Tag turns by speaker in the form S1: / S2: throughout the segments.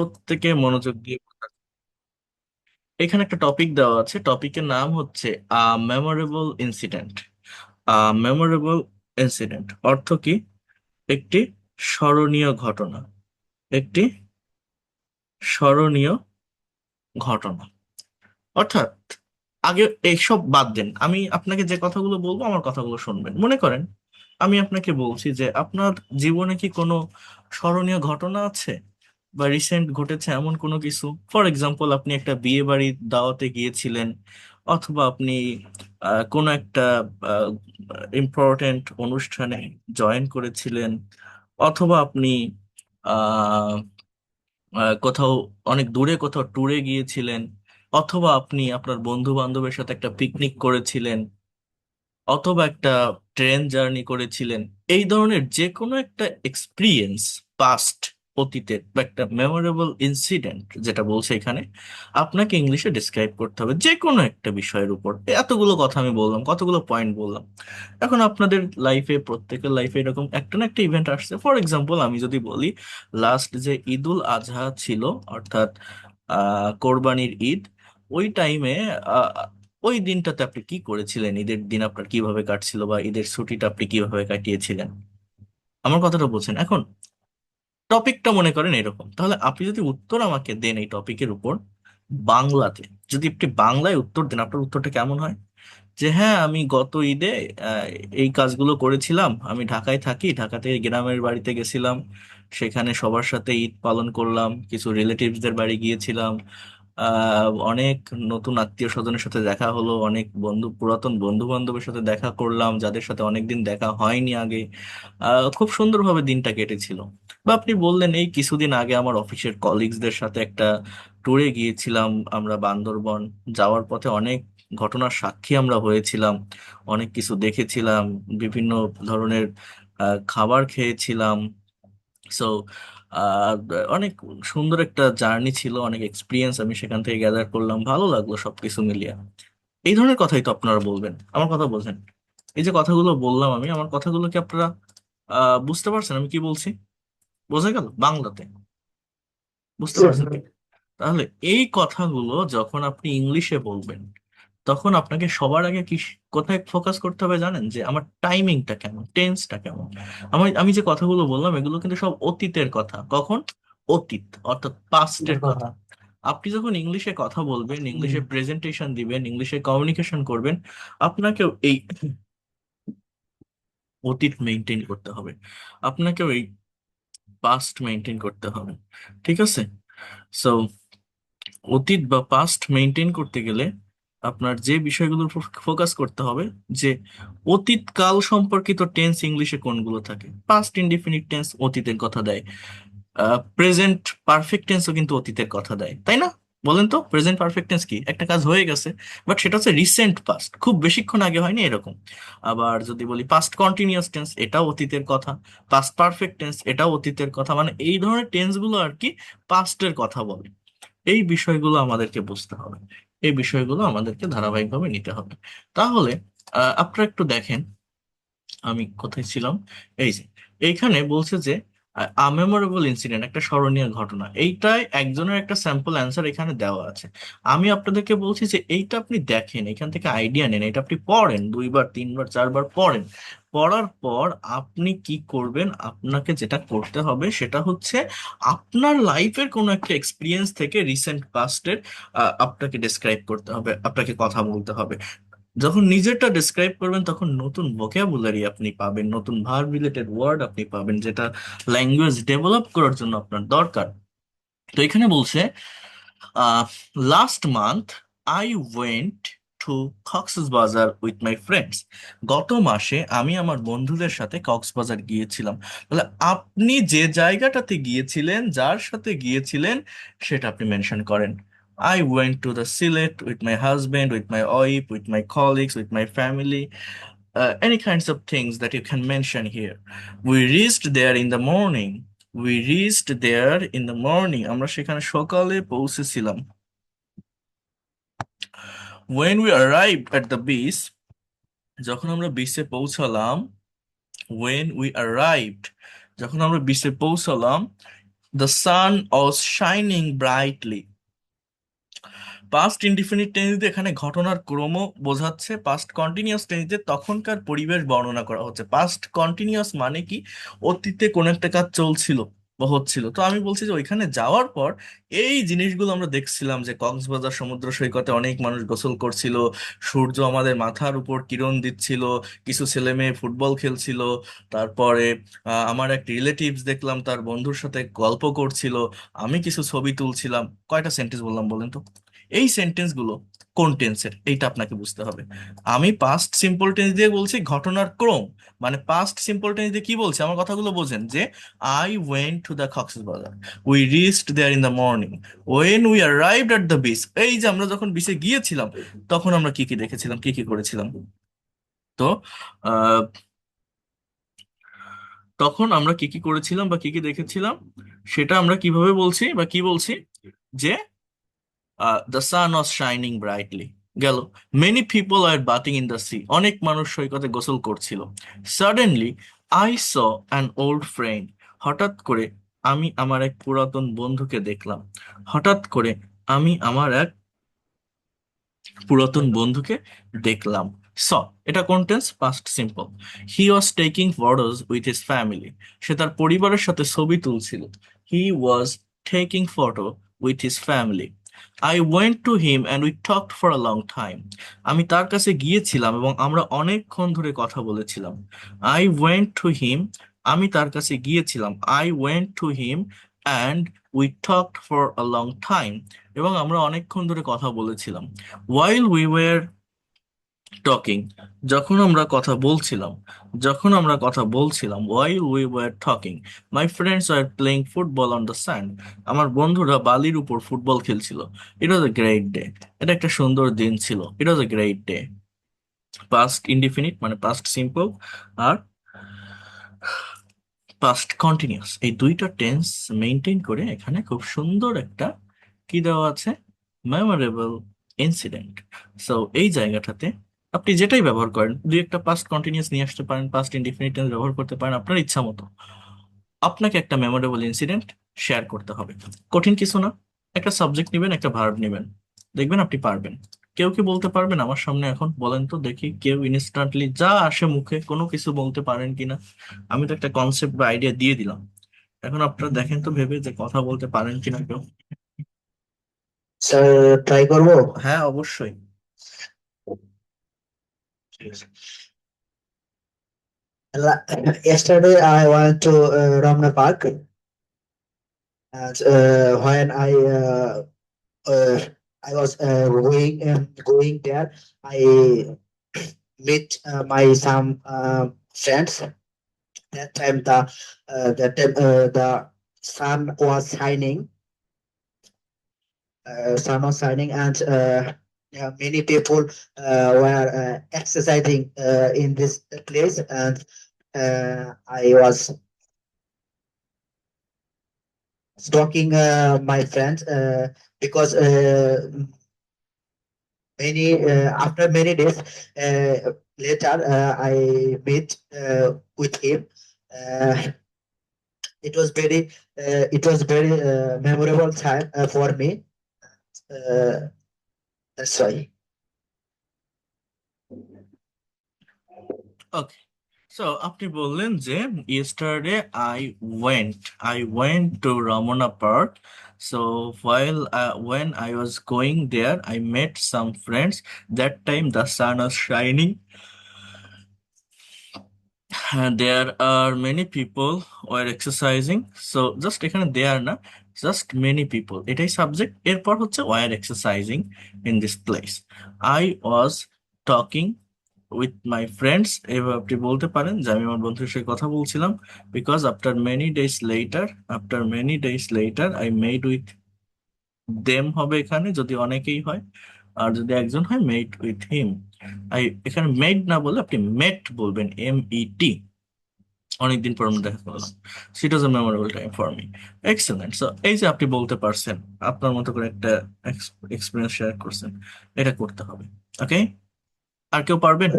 S1: প্রত্যেকে মনোযোগ দিয়ে এখানে একটা টপিক দেওয়া আছে। টপিকের নাম হচ্ছে মেমোরেবল ইনসিডেন্ট। মেমোরেবল ইনসিডেন্ট অর্থ কি? একটি স্মরণীয় ঘটনা। একটি স্মরণীয় ঘটনা অর্থাৎ, আগে এইসব বাদ দেন, আমি আপনাকে যে কথাগুলো বলবো আমার কথাগুলো শুনবেন। মনে করেন আমি আপনাকে বলছি যে আপনার জীবনে কি কোনো স্মরণীয় ঘটনা আছে বা রিসেন্ট ঘটেছে এমন কোনো কিছু। ফর এক্সাম্পল, আপনি একটা বিয়ে বাড়ির দাওয়াতে গিয়েছিলেন, অথবা আপনি কোনো একটা ইম্পর্টেন্ট অনুষ্ঠানে জয়েন করেছিলেন, অথবা আপনি আহ কোথাও অনেক দূরে কোথাও ট্যুরে গিয়েছিলেন, অথবা আপনি আপনার বন্ধু বান্ধবের সাথে একটা পিকনিক করেছিলেন, অথবা একটা ট্রেন জার্নি করেছিলেন। এই ধরনের যে কোনো একটা এক্সপিরিয়েন্স, পাস্ট, অতীতের বা একটা মেমোরেবল ইনসিডেন্ট যেটা বলছে এখানে, আপনাকে ইংলিশে ডিসক্রাইব করতে হবে যে কোনো একটা বিষয়ের উপর। এতগুলো কথা আমি বললাম, কতগুলো পয়েন্ট বললাম। এখন আপনাদের লাইফে, প্রত্যেকের লাইফে এরকম একটা না একটা ইভেন্ট আসছে। ফর এক্সাম্পল, আমি যদি বলি, লাস্ট যে ঈদুল আজহা ছিল, অর্থাৎ কোরবানির ঈদ, ওই টাইমে ওই দিনটাতে আপনি কি করেছিলেন, ঈদের দিন আপনার কিভাবে কাটছিল, বা ঈদের ছুটিটা আপনি কিভাবে কাটিয়েছিলেন। আমার কথাটা বলছেন। এখন টপিকটা মনে করেন এরকম, তাহলে আপনি যদি উত্তর আমাকে দেন এই টপিকের উপর বাংলাতে, যদি আপনি বাংলায় উত্তর দেন, আপনার উত্তরটা কেমন হয়? যে হ্যাঁ, আমি গত ঈদে আহ, এই কাজগুলো করেছিলাম। আমি ঢাকায় থাকি, ঢাকা থেকে গ্রামের বাড়িতে গেছিলাম, সেখানে সবার সাথে ঈদ পালন করলাম, কিছু রিলেটিভসদের বাড়ি গিয়েছিলাম, অনেক নতুন আত্মীয় স্বজনের সাথে দেখা হলো, অনেক পুরাতন বন্ধু বান্ধবের সাথে দেখা করলাম যাদের সাথে অনেকদিন দেখা হয়নি আগে। খুব সুন্দরভাবে দিনটা কেটেছিল। বা আপনি বললেন, এই কিছুদিন আগে আমার অফিসের কলিগসদের সাথে একটা ট্যুরে গিয়েছিলাম আমরা বান্দরবন। যাওয়ার পথে অনেক ঘটনার সাক্ষী আমরা হয়েছিলাম, অনেক কিছু দেখেছিলাম, বিভিন্ন ধরনের খাবার খেয়েছিলাম। সো অনেক সুন্দর একটা জার্নি ছিল, অনেক এক্সপিরিয়েন্স আমি সেখান থেকে গ্যাদার করলাম, ভালো লাগলো সবকিছু মিলিয়ে। এই ধরনের কথাই তো আপনারা বলবেন। আমার কথা বলছেন। এই যে কথাগুলো বললাম আমি, আমার কথাগুলো কি আপনারা বুঝতে পারছেন আমি কি বলছি? বোঝা গেল বাংলাতে? বুঝতে পারছেন কি? তাহলে এই কথাগুলো যখন আপনি ইংলিশে বলবেন, তখন আপনাকে সবার আগে কোথায় ফোকাস করতে হবে জানেন? যে আমার টাইমিংটা কেমন, টেন্সটা কেমন। আমি যে কথাগুলো বললাম এগুলো কিন্তু সব অতীতের কথা। কখন? অতীত, অর্থাৎ পাস্টের কথা। আপনি যখন ইংলিশে কথা বলবেন, ইংলিশে প্রেজেন্টেশন দিবেন, ইংলিশে কমিউনিকেশন করবেন, আপনাকেও এই অতীত মেনটেন করতে হবে, আপনাকেও এই পাস্ট মেনটেন করতে হবে। ঠিক আছে? সো অতীত বা পাস্ট মেনটেন করতে গেলে আপনার যে বিষয়গুলোর ফোকাস করতে হবে, যে অতীত কাল সম্পর্কিত টেন্স ইংলিশে কোনগুলো থাকে। পাস্ট ইনডিফিনিট টেন্স অতীতের কথা দেয়, প্রেজেন্ট পারফেক্ট টেন্সও কিন্তু অতীতের কথা দেয়, তাই না? বলেন তো, প্রেজেন্ট পারফেক্ট টেন্স কি? একটা কাজ হয়ে গেছে, বাট সেটা হচ্ছে রিসেন্ট পাস্ট, খুব বেশিক্ষণ আগে হয়নি এরকম। আবার যদি বলি পাস্ট কন্টিনিউয়াস টেন্স, এটাও অতীতের কথা। পাস্ট পারফেক্ট টেন্স, এটাও অতীতের কথা। মানে এই ধরনের টেন্স গুলো আর কি পাস্টের কথা বলে। এই বিষয়গুলো আমাদেরকে বুঝতে হবে, এই বিষয়গুলো আমাদেরকে ধারাবাহিকভাবে নিতে হবে। তাহলে আপনারা একটু দেখেন, আমি কোথায় ছিলাম। এই যে এইখানে বলছে যে আমেমোরেবল ইনসিডেন্ট, একটা স্মরণীয় ঘটনা, এইটাই একজনের একটা স্যাম্পল অ্যান্সার এখানে দেওয়া আছে। আমি আপনাদেরকে বলছি যে এইটা আপনি দেখেন, এখান থেকে আইডিয়া নেন, এটা আপনি পড়েন, দুইবার তিনবার চারবার পড়েন। পড়ার পর আপনি কি করবেন? আপনাকে যেটা করতে হবে সেটা হচ্ছে আপনার লাইফের কোনো একটা এক্সপিরিয়েন্স থেকে রিসেন্ট পাস্টের আপনাকে ডেসক্রাইব করতে হবে, আপনাকে কথা বলতে হবে। যখন নিজেরটা ডিসক্রাইব করবেন তখন নতুন ভোকাবুলারি আপনি পাবেন, নতুন ভার্ব রিলেটেড ওয়ার্ড আপনি পাবেন, যেটা ল্যাঙ্গুয়েজ ডেভেলপ করার জন্য আপনার দরকার। তো এখানে বলছে, last month I went two Cox's Bazar with my friends. গত মাসে আমি আমার বন্ধুদের সাথে কক্সবাজার গিয়েছিলাম। তাহলে আপনি যে জায়গাটাতে গিয়েছিলেন, যার সাথে গিয়েছিলেন, সেটা আপনি মেনশন করেন। I went to the Sylhet with my husband, with my wife, with my colleagues, with my family. Any kinds of things that you can mention here. We reached there in the morning. We reached there in the morning. আমরা সেখানে সকালে পৌঁছেছিলাম। When we arrived at the beach, যখন আমরা বিচে পৌঁছালাম, when we arrived, যখন আমরা বিচে পৌঁছালাম, The sun was shining brightly. Past indefinite টেন্সে এখানে ঘটনার ক্রম বোঝাচ্ছে, পাস্ট কন্টিনিউয়াস টেন্সে তখনকার পরিবেশ বর্ণনা করা হচ্ছে। পাস্ট কন্টিনিউয়াস মানে কি, অতীতে কোন একটা কাজ চলছিল বা হচ্ছিল। তো আমি বলছি যে ওইখানে যাওয়ার পর এই জিনিসগুলো আমরা দেখছিলাম, যে কক্সবাজার সমুদ্র সৈকতে অনেক মানুষ গোসল করছিল, সূর্য আমাদের মাথার উপর কিরণ দিচ্ছিল, কিছু ছেলে মেয়ে ফুটবল খেলছিল, তারপরে আমার এক রিলেটিভস দেখলাম তার বন্ধুর সাথে গল্প করছিল, আমি কিছু ছবি তুলছিলাম। কয়টা সেন্টেন্স বললাম বলেন তো? এই সেন্টেন্স গুলো কোন টেন্সের এইটা আপনাকে বুঝতে হবে। আমি পাস্ট সিম্পল টেন্স দিয়ে বলছি ঘটনার ক্রম, মানে পাস্ট সিম্পল টেন্স দিয়ে কি বলছি, আমার কথাগুলো বোঝেন, যে I went to the Cox's Bazar, we reached there in the morning, when we arrived at the beach. এই যে আমরা যখন বিচে গিয়েছিলাম তখন আমরা কি কি দেখেছিলাম, কি কি করেছিলাম। তো আহ তখন আমরা কি কি করেছিলাম বা কি কি দেখেছিলাম সেটা আমরা কিভাবে বলছি বা কি বলছি, যে the sun was shining brightly. গেল, many people are bathing in the sea, অনেক মানুষ সৈকতে গোসল করছিল। Suddenly I saw an old friend, হঠাৎ করে আমি আমার এক পুরাতন বন্ধুকে দেখলাম। হঠাৎ করে আমি আমার এক পুরাতন বন্ধুকে দেখলাম। স, এটা কোন টেন্স? Past simple. He was taking photos with his family, সে তার পরিবারের সাথে ছবি তুলছিল। He was taking photo with his family. I went to him and we talked for a long time, আমি তার কাছে গিয়েছিলাম এবং আমরা অনেকক্ষণ ধরে কথা বলেছিলাম। আই ওয়েন্ট টু হিম, আমি তার কাছে গিয়েছিলাম। I went to him and we talked for a long time, এবং আমরা অনেকক্ষণ ধরে কথা বলেছিলাম। while we were talking, যখন আমরা কথা বলছিলাম, যখন আমরা কথা বলছিলাম, while we were talking, my friends were playing football on the sand, আমার বন্ধুরা বালির উপর ফুটবল খেলছিল। It was a great day, এটা একটা সুন্দর দিন ছিল। It was a great day, past indefinite মানে পাস্ট সিম্পল, আর পাস্ট কন্টিনিউয়াস, এই দুইটা টেন্স মেনটেন করে এখানে খুব সুন্দর একটা কি দেওয়া আছে, মেমোরেবল ইনসিডেন্ট। সো এই জায়গাটাতে আপনি যেটাই ব্যবহার করেন, দুই একটা পাস্ট কন্টিনিউয়াস নিয়ে আসতে পারেন, পাস্ট ইনডিফিনিট টেন্স ব্যবহার করতে পারেন আপনার ইচ্ছা মতো। আপনাকে একটা মেমোরেবল ইনসিডেন্ট শেয়ার করতে হবে, কঠিন কিছু না। একটা সাবজেক্ট নেবেন, একটা ভার্ব নেবেন, দেখবেন আপনি পারবেন। কেউ কি বলতে পারবেন আমার সামনে এখন? বলেন তো দেখি, কেউ ইনস্ট্যান্টলি যা আসে মুখে কোনো কিছু বলতে পারেন কিনা। আমি তো একটা কনসেপ্ট বা আইডিয়া দিয়ে দিলাম, এখন আপনারা দেখেন তো ভেবে যে কথা বলতে পারেন কিনা কেউ।
S2: স্যার, ট্রাই করবো।
S1: হ্যাঁ, অবশ্যই।
S2: Yesterday I went to Ramna Park, and uh, I was going there, I meet my some friends. That time the sun was shining, and yeah, many people were exercising in this place, and I was talking my friends because many after many days later I met with him. Uh, it was very memorable time for me. Uh, that's why.
S1: Okay, so আপনি বললেন যে yesterday I went two Ramna park, so when I was going there I met some friends, that time the sun was shining, there are many people were exercising, so just এখানে there না, just many people এটাই subject, এরপর হচ্ছে were exercising in this place। I was talking with my friends, এবার আপনি বলতে পারেন যে আমি আমার বন্ধুর সাথে কথা বলছিলাম। Because after many days letter I made with them হবে এখানে যদি অনেকেই হয়, আর যদি একজন হয় মেড উইথ হিম। এখানে মেড না বলে আপনি মেট বলবেন, MET। অনেকদিন পর আমরা দেখা করলাম, it was a memorable time for me. Excellent. So এই যে আপনি বলতে পারছেন, আপনার মতো করে একটা এক্সপিরিয়েন্স শেয়ার করছেন, এটা করতে হবে। ওকে, আর কেউ পারবেন?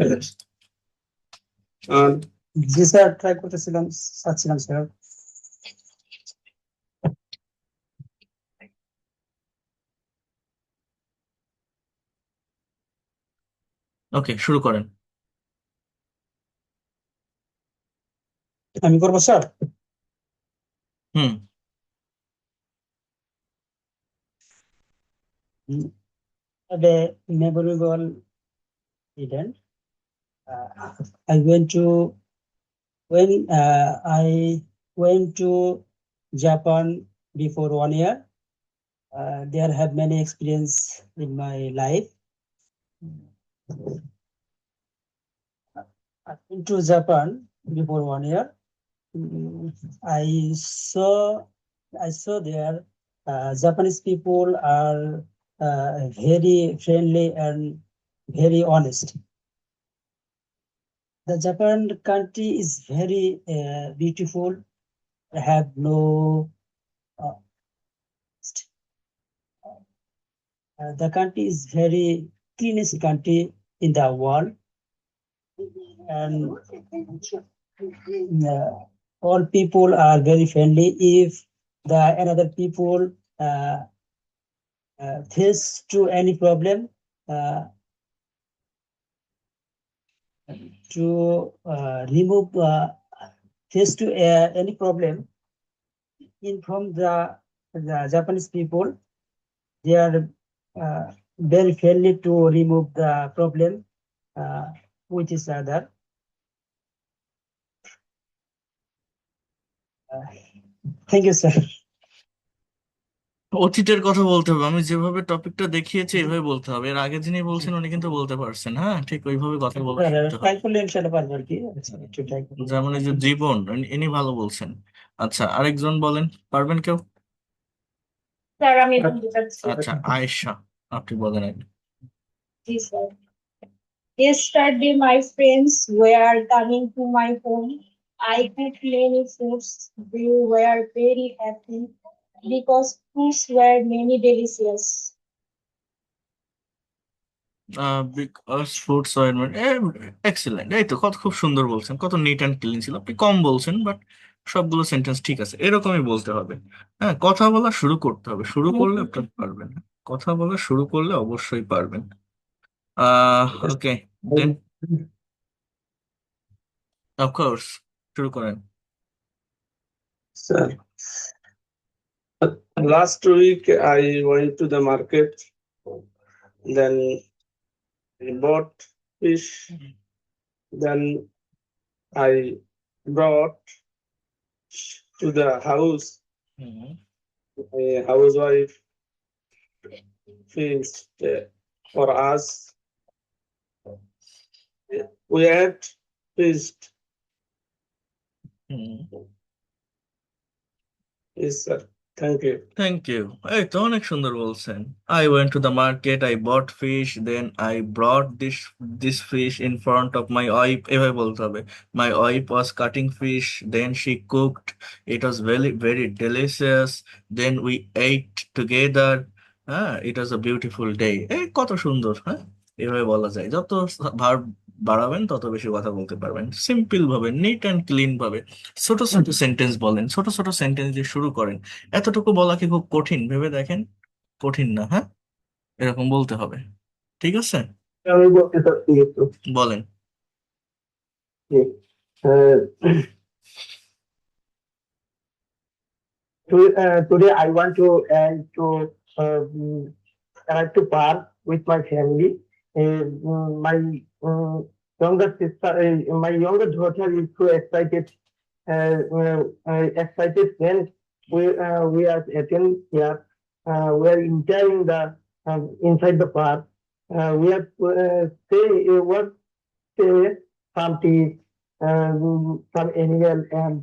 S3: জি স্যার, ট্রাই করতেছিলাম, চাচ্ছিলাম স্যার।
S1: ওকে, শুরু করেন।
S3: আমি করবো sir.
S1: Hmm.
S3: The memorable event. I went to when I went to Japan before 1 year. There have many experience in my life. I went to Japan before 1 year. Mm, I saw there Japanese people are very friendly and very honest. The Japan country is very beautiful. Have no uh, the country is very cleanest country in the world, and all people are very friendly. If the another people uh, face to any problem, uh, to remove face to any problem, inform the Japanese people. They are very friendly to remove the problem with each other. Thank you, sir.
S1: অতীতের কথা বলতে হবে, আমি যেভাবে টপিকটা দেখিয়েছি এইভাবে বলতে হবে। এর আগে যিনি বলছেন উনি কিন্তু বলতে পারছেন, হ্যাঁ, ঠিক ওইভাবে কথা বলা শিখতে
S3: ট্রাই
S1: হবে।
S3: করলে ইনশাআল্লাহ পারবো আর কি। আচ্ছা, একটু ট্রাই করবো।
S1: যেমন এই যে জীবন, ইনি ভালো বলছেন। আচ্ছা, আরেকজন বলেন, পারবেন কেউ?
S4: স্যার আমি বলতে চাচ্ছি।
S1: আচ্ছা, আয়েশা, আপনি বলেন আগে।
S4: জি sir. Yesterday my friends were coming to my home. I cooked many foods. They were very happy because foods were many delicious.
S1: Because foods ointment, excellent. এই তো, কত খুব সুন্দর বলছেন, কত নিট অ্যান্ড ক্লিন ছিল। আপনি কম বলছেন, বাট সবগুলো সেন্টেন্স ঠিক আছে, এরকমই বলতে হবে। হ্যাঁ, কথা বলা শুরু করতে হবে, শুরু করলে আপনি পারবেন। কথা বলা শুরু করলে অবশ্যই পারবেন। ওকে, দেন অফকোর্স শুরু করেন।
S5: Sir, last week I went to the market, then I bought fish, then I brought to the house. My housewife fished for us. We ate fish. Yes, sir. Thank you.
S1: Thank you. এই তো অনেক সুন্দর বলছেন। I went to the market, I bought fish, then I brought this fish in front of my wife, এভাবে বলতে হবে। My wife was cutting fish, then she cooked, it was very very delicious, then we ate together. হ্যাঁ, it was a beautiful day. এই কত সুন্দর, হ্যাঁ, এভাবে বলা যায়। যত ভার্ব বাড়াবেন তত বেশি কথা বলতে পারবেন, সিম্পল ভাবে, নিট অ্যান্ড ক্লিন ভাবে। ছোট ছোট সেন্টেন্স বলেন, ছোট ছোট সেন্টেন্স দিয়ে শুরু করেন। এতটুকু বলা কি খুব কঠিন ভেবে দেখেন? কঠিন না, হ্যাঁ, এরকম বলতে হবে। ঠিক আছে,
S5: আমি বলতে চাচ্ছি একটু।
S1: বলেন।
S5: Uh, Today I want to arrive to park with my family. My younger sister, my younger daughter is so excited. Excited when we are attending here. We are enjoying the inside the park. We have say what say something, some animal and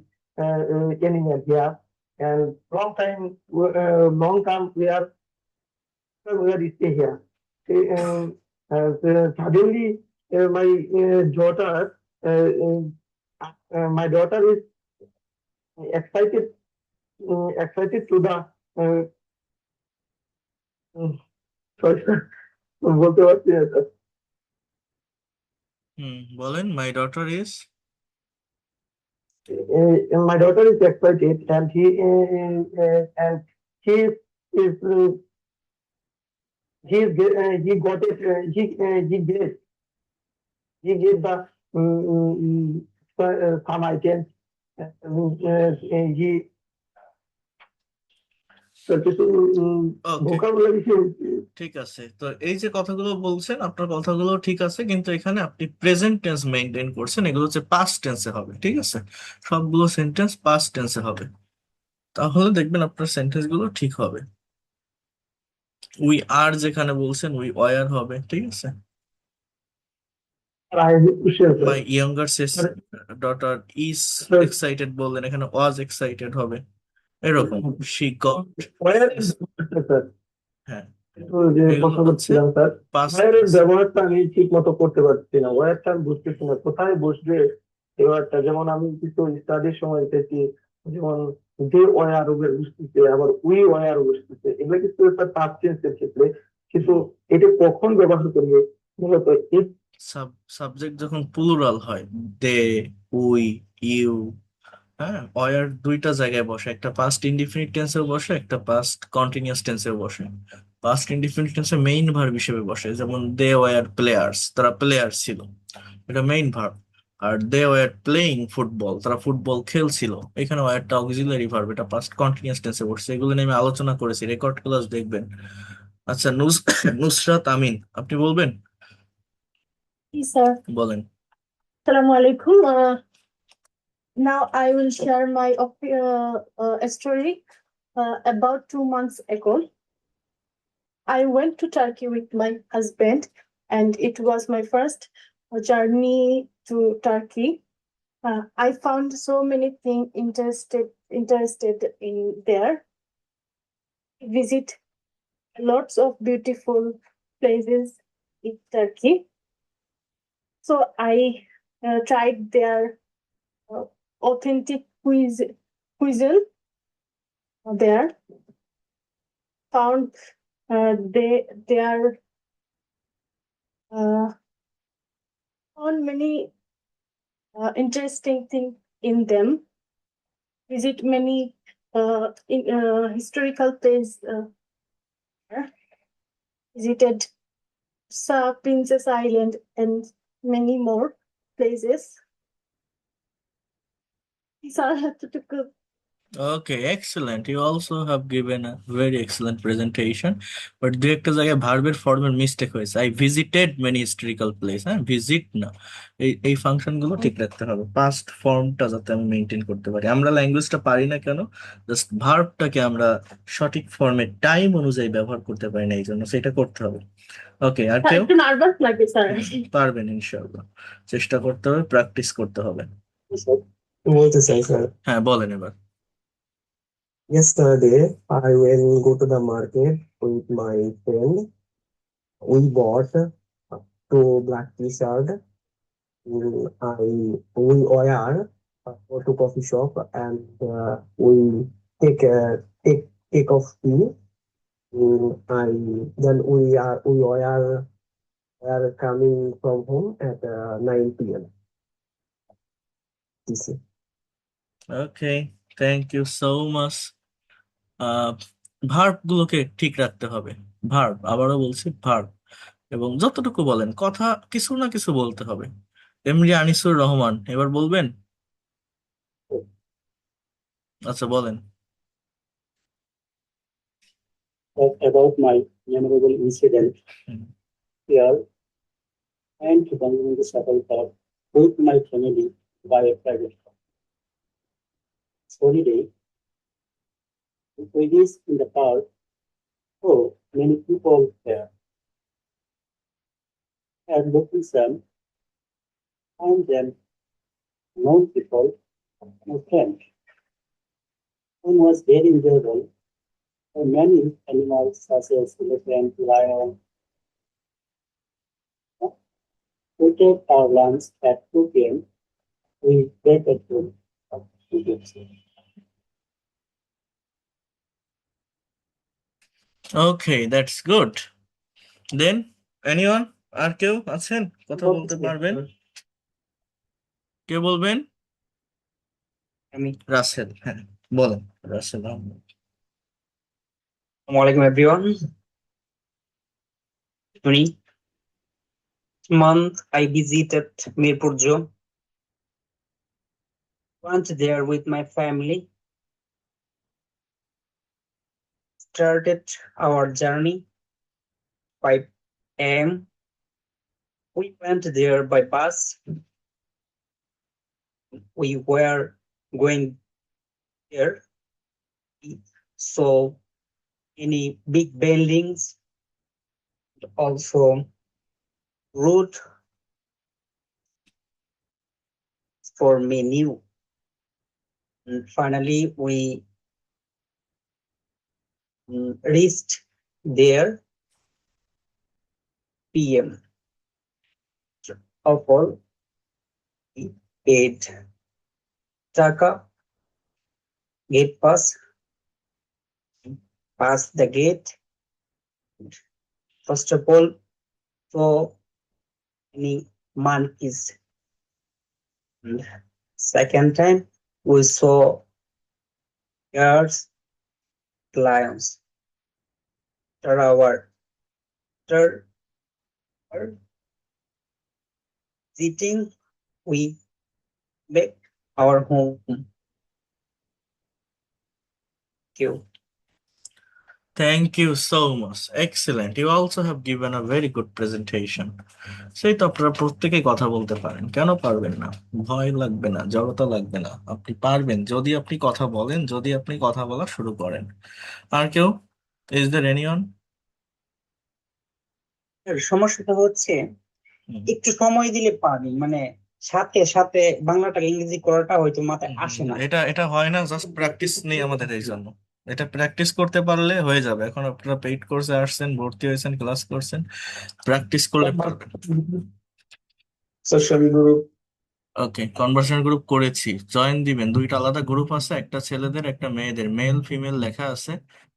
S5: animal here. And long time we are stay here. Suddenly my daughter is excited excited to the sorry বলতে পারছি না sir.
S1: বলেন, my daughter is.
S5: My daughter is excited and he is he got it he gets he gave the some items. He কিছু
S1: ওকে,
S5: vocabulary
S1: ঠিক আছে। তো এই যে কথাগুলো বলছেন, আপনার কথাগুলো ঠিক আছে, কিন্তু এখানে আপনি প্রেজেন্ট টেন্স মেনটেন করছেন, এগুলো হচ্ছে পাস্ট টেন্সে হবে, ঠিক আছে? সবগুলো সেন্টেন্স পাস্ট টেন্সে হবে, তাহলে দেখবেন আপনার সেন্টেন্স গুলো ঠিক হবে। উই আর যেখানে বলছেন উই ওয়ার হবে, ঠিক আছে?
S5: I appreciate
S1: my
S5: that.
S1: Younger
S5: Sir,
S1: daughter is
S5: sir,
S1: excited বললেন, এখানে ওয়াজ এক্সাইটেড হবে, এরকম। She got,
S5: where is sir?
S1: হ্যাঁ,
S5: একটু যে
S1: এগুলো
S5: প্রশ্ন
S1: হচ্ছে
S5: করছিলাম স্যার,
S1: পাস্ট
S5: ওয়ার এর
S1: টেন্স।
S5: ব্যবহারটা আমি ঠিক মতো করতে পারছি না, ওয়ারটা আমি বুঝতেছি না কোথায় বসবে এই ওয়ারটা। যেমন আমি কিছু স্টাডির সময় দেখি, যেমন যে ওয়ার বসতেছে, আবার উই ওয়ার বসতেছে, এগুলো কিন্তু স্যার পাস্ট টেন্সের ক্ষেত্রে, কিন্তু এটা কখন ব্যবহার করবে মূলত এই
S1: সাবজেক্ট যখন প্লুরাল হয়, দে, উই, ইউ, হ্যাঁ, ওয়ার দুইটা জায়গায় বসে, একটা পাস্ট ইনডিফিনিট টেন্সেও বসে, একটা পাস্ট কন্টিনিউয়াস টেন্সেও বসে। পাস্ট ইনডিফিনিট টেন্সে মেইন ভার্ব হিসেবে বসে, যেমন দে ওয়ার প্লেয়ার্স, তারা প্লেয়ার ছিল, এটা মেইন ভার্ব। আর দে ওয়ার প্লেইং ফুটবল, তারা ফুটবল খেলছিল, এখানে ওয়ারটা অক্সিলারি ভার্ব, এটা পাস্ট কন্টিনিউয়াস টেন্সে বসছে। এগুলো নিয়ে আমি আলোচনা করেছি, রেকর্ড ক্লাস দেখবেন। আচ্ছা, নুসরাত আমিন, আপনি বলবেন?
S4: Yes, sir.
S1: বলেন।
S4: Assalamu alaikum. Now I will share my story. About 2 months ago, I went to Turkey with my husband, and it was my first journey to Turkey. I found so many things interested in there. Visit lots of beautiful places in Turkey. So I tried their uh, authentic cuisine there. Found they are found many interesting things in them. Visit many historical places. Visited Princess Island and many more places. These are typical.
S1: Okay, excellent. You also have given a very excellent presentation. But দু একটা জায়গায় ভার্বের ফর্মের mistake হয়েছে। I visited many historical place, হ্যাঁ, visit না। এই function গুলো ঠিক রাখতে হবে, পাস্ট ফর্মটা যাতে আমি মেনটেন করতে পারি। আমরা ল্যাঙ্গুয়েজটা পারি না কেন, জাস্ট ভার্বটাকে আমরা সঠিক ফর্মে টাইম অনুযায়ী ব্যবহার করতে পারি না, এই জন্য সেটা করতে হবে। ওকে, আর কেউ?
S4: একটু নার্ভাস লাগে স্যার।
S1: পারবেন ইনশাআল্লাহ, চেষ্টা করতে হবে, প্র্যাকটিস করতে হবে।
S6: বলতে চাই স্যার,
S1: হ্যাঁ, বলেন এবার।
S6: yesterday I will go to the market with my friend. We bought two black t-shirt. We wear go to coffee shop and we take of tea. I then we are coming from home at 9 p.m. This is
S1: okay, thank you so much. Verb গুলোকে ঠিক রাখতে হবে, verb, আবারও বলছি verb, এবং যতটুকু বলেন কথা কিছু না কিছু বলতে হবে। এমডি আনিসুর রহমান, এবার বলবেন? আচ্ছা, বলেন।
S3: About my memorable incident
S1: hmm.
S3: here and to continue the shuttle talk with my family by a private car. Holiday, it is in the park, so many people there. And looking some, found them known people, my friend. One was very enjoyable. For many animals such as elephant, lion. We took our lunch at 2 p.m. We break at home.
S1: Okay, that's good. Then anyone, আর কেউ আছেন কথা বলতে পারবেন? কে বলবেন?
S7: আমি।
S1: রাসেল, হ্যাঁ বলেন, রাসেল আহমেদ।
S7: আসসালামু আলাইকুম এভরিওয়ান। শুনি month I visited Mirpur Zoo. Went there with my family. Started our journey 5 a.m. We went there by bus. We were going there. We saw any big buildings, also route for me new. And finally, we reached there PM. Of all, we paid Taka gate pass, passed the gate. First of all, saw any monkeys. And second time, we saw bears, lions. After our third sitting, we back our home. Thank you.
S1: Thank you so much. Excellent. You also have given a very good presentation. সেই তো আপনারা প্রত্যেকেই কথা বলতে পারেন, কেন পারবেন না? ভয় লাগবে না, জড়তা লাগবে না, আপনি পারবেন যদি আপনি কথা বলেন, যদি আপনি কথা বলা শুরু করেন। আর কেউ? Is there anyone?
S7: এর সমস্যাটা হচ্ছে একটু সময় দিলে পারি, মানে সাথে সাথে বাংলাটাকে ইংরেজি করাটা হয়তো মাথায় আসে না।
S1: এটা এটা হয় না, জাস্ট প্র্যাকটিস নেই আমাদের এই জন্য। এটা প্র্যাকটিস করতে পারলে হয়ে যাবে। এখন আপনারা পেইড কোর্সে আসছেন, ভর্তি হয়েছেন, ক্লাস করছেন, প্র্যাকটিস করলে পারবেন।
S5: সোশ্যাল গ্রুপ
S1: ওকে, কনভার্সেশন গ্রুপ করেছি, জয়েন দিবেন। দুইটা আলাদা গ্রুপ আছে, একটা ছেলেদের একটা মেয়েদের, মেল ফিমেল লেখা আছে।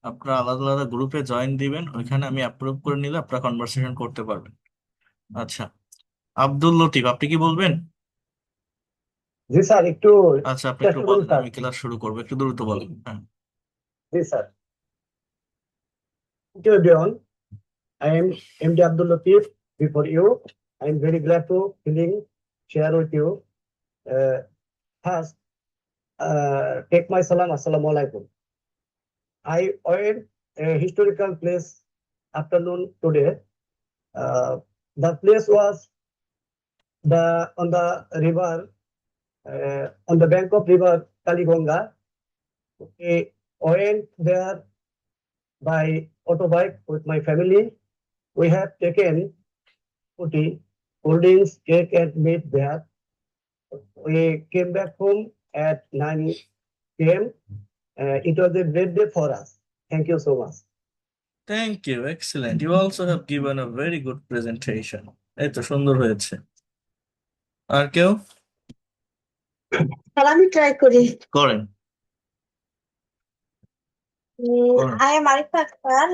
S1: আপনারা আলাদা আলাদা গ্রুপে জয়েন দিবেন, ওইখানে আমি অ্যাপ্রুভ করে নিলে আপনারা কনভার্সেশন করতে পারবেন। আচ্ছা, আব্দুল লতিফ, আপনি কি বলবেন?
S5: জি স্যার, একটু
S1: আচ্ছা, আপনি একটু
S5: চেষ্টা করুন
S1: বলেন,
S5: স্যার।
S1: আমি ক্লাস শুরু করবো, একটু দ্রুত বলেন। হ্যাঁ।
S5: জি sir. Thank you everyone. I am MD Abdul Latif. Before you, I am very glad to feeling share with you. First, take my salam. Assalamu alaikum. I went a historical place afternoon today. The place was on the river, on the bank of river Kaligonga. We went there by autobike with my family. We have taken scooty, cold drinks, cake and meat there. We came back home at 9 p.m. It was a great day for us. Thank you so much.
S1: Thank you, excellent. You also have given a very good presentation. এই তো সুন্দর হয়েছে। আর কেউ?
S4: তাহলে আমি try করি।
S1: করেন।
S4: I am Arif Akhtar.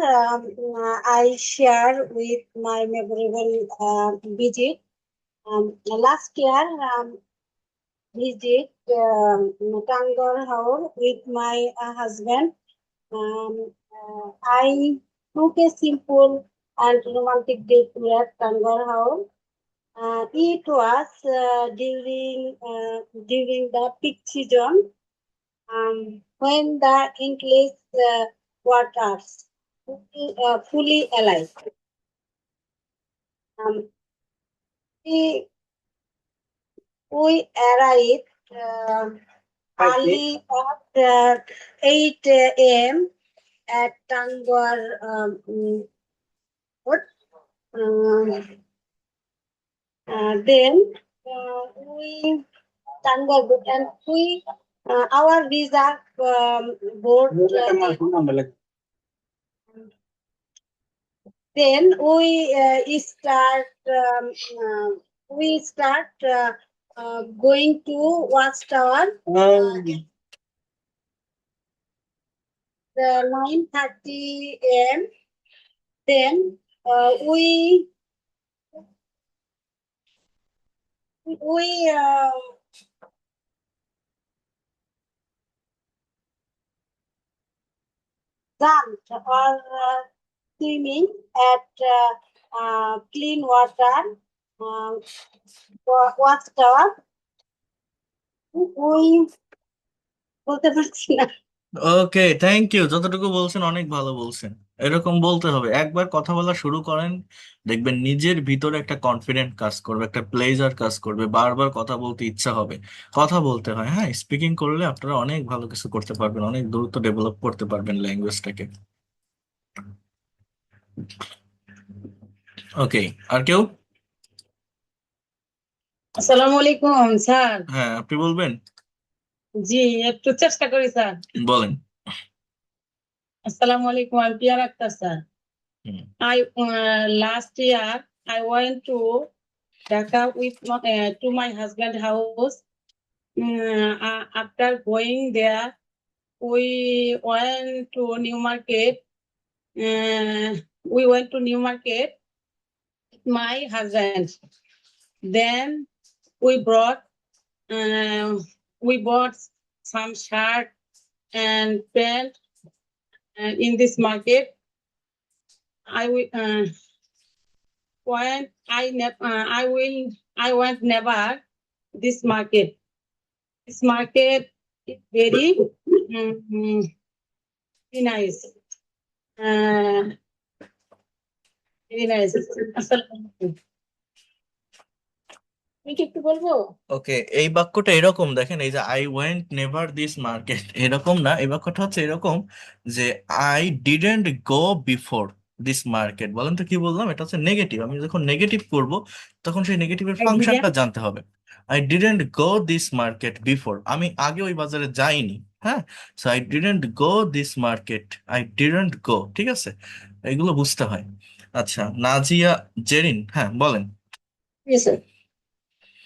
S4: I share with my memorable visit. Last year, visit Tangor Haur with my husband. I took a simple and romantic day tour at Tangor Haur. It was during the peak season, when the endless waters fully alive. We arrived early at 8 a.m. at Tangwar Port. Then we Tangwar boat and we our visa board. Then we start going to Watchtower. The 9:30 a.m. Then we jumped or swimming at clean water watch tower ওই বলতে পারছি না।
S1: ওকে, thank you. যতটুকু বলছেন অনেক ভালো বলছেন। এরকম বলতে হবে, একবার কথা বলা শুরু করেন, দেখবেন নিজের ভিতরে একটা কনফিডেন্ট কাজ করবে, একটা প্লেজার কাজ করবে, বারবার কথা বলতে ইচ্ছা হবে। কথা বলতে হয়, হ্যাঁ, স্পিকিং করলে আপনারা অনেক ভালো কিছু করতে পারবেন, অনেক দ্রুত ডেভেলপ করতে পারবেন ল্যাঙ্গুয়েজটাকে। ওকে, আর কেউ?
S8: আসসালামু আলাইকুম স্যার।
S1: হ্যাঁ, আপনি বলবেন।
S8: জি, একটু চেষ্টা করি স্যার।
S1: বলেন।
S8: আসসালামু আলাইকুম, আমি পিয়ার আক্তার স্যার।
S1: হুম।
S8: Last year I went to Dhaka to my husband house. After going there, we went to New Market. Uh, we went to New Market with my husband. Then we brought we bought some shirt and pant in this market. I went never this market. This market is very very nice. Uh, very nice. আসসালামু আমি কি একটু বলবো?
S1: ওকে, এই বাক্যটা এরকম দেখেন, এই যে I went never this market, এরকম না। এই বাক্যটা হচ্ছে এরকম যে I didn't go before this market. বলেন তো কি বললাম? এটা হচ্ছে নেগেটিভ। আমি যখন নেগেটিভ করব তখন সেই নেগেটিভের
S8: I
S1: ফাংশনটা
S8: didn't.
S1: জানতে হবে। I didn't go this market before, আমি আগে ওই বাজারে যাইনি। হ্যাঁ, so I didn't go this market, I didn't go. ঠিক আছে, এগুলো বুঝতে হয়। আচ্ছা, নাজিয়া জেরিন, হ্যাঁ বলেন।
S4: Yes, sir.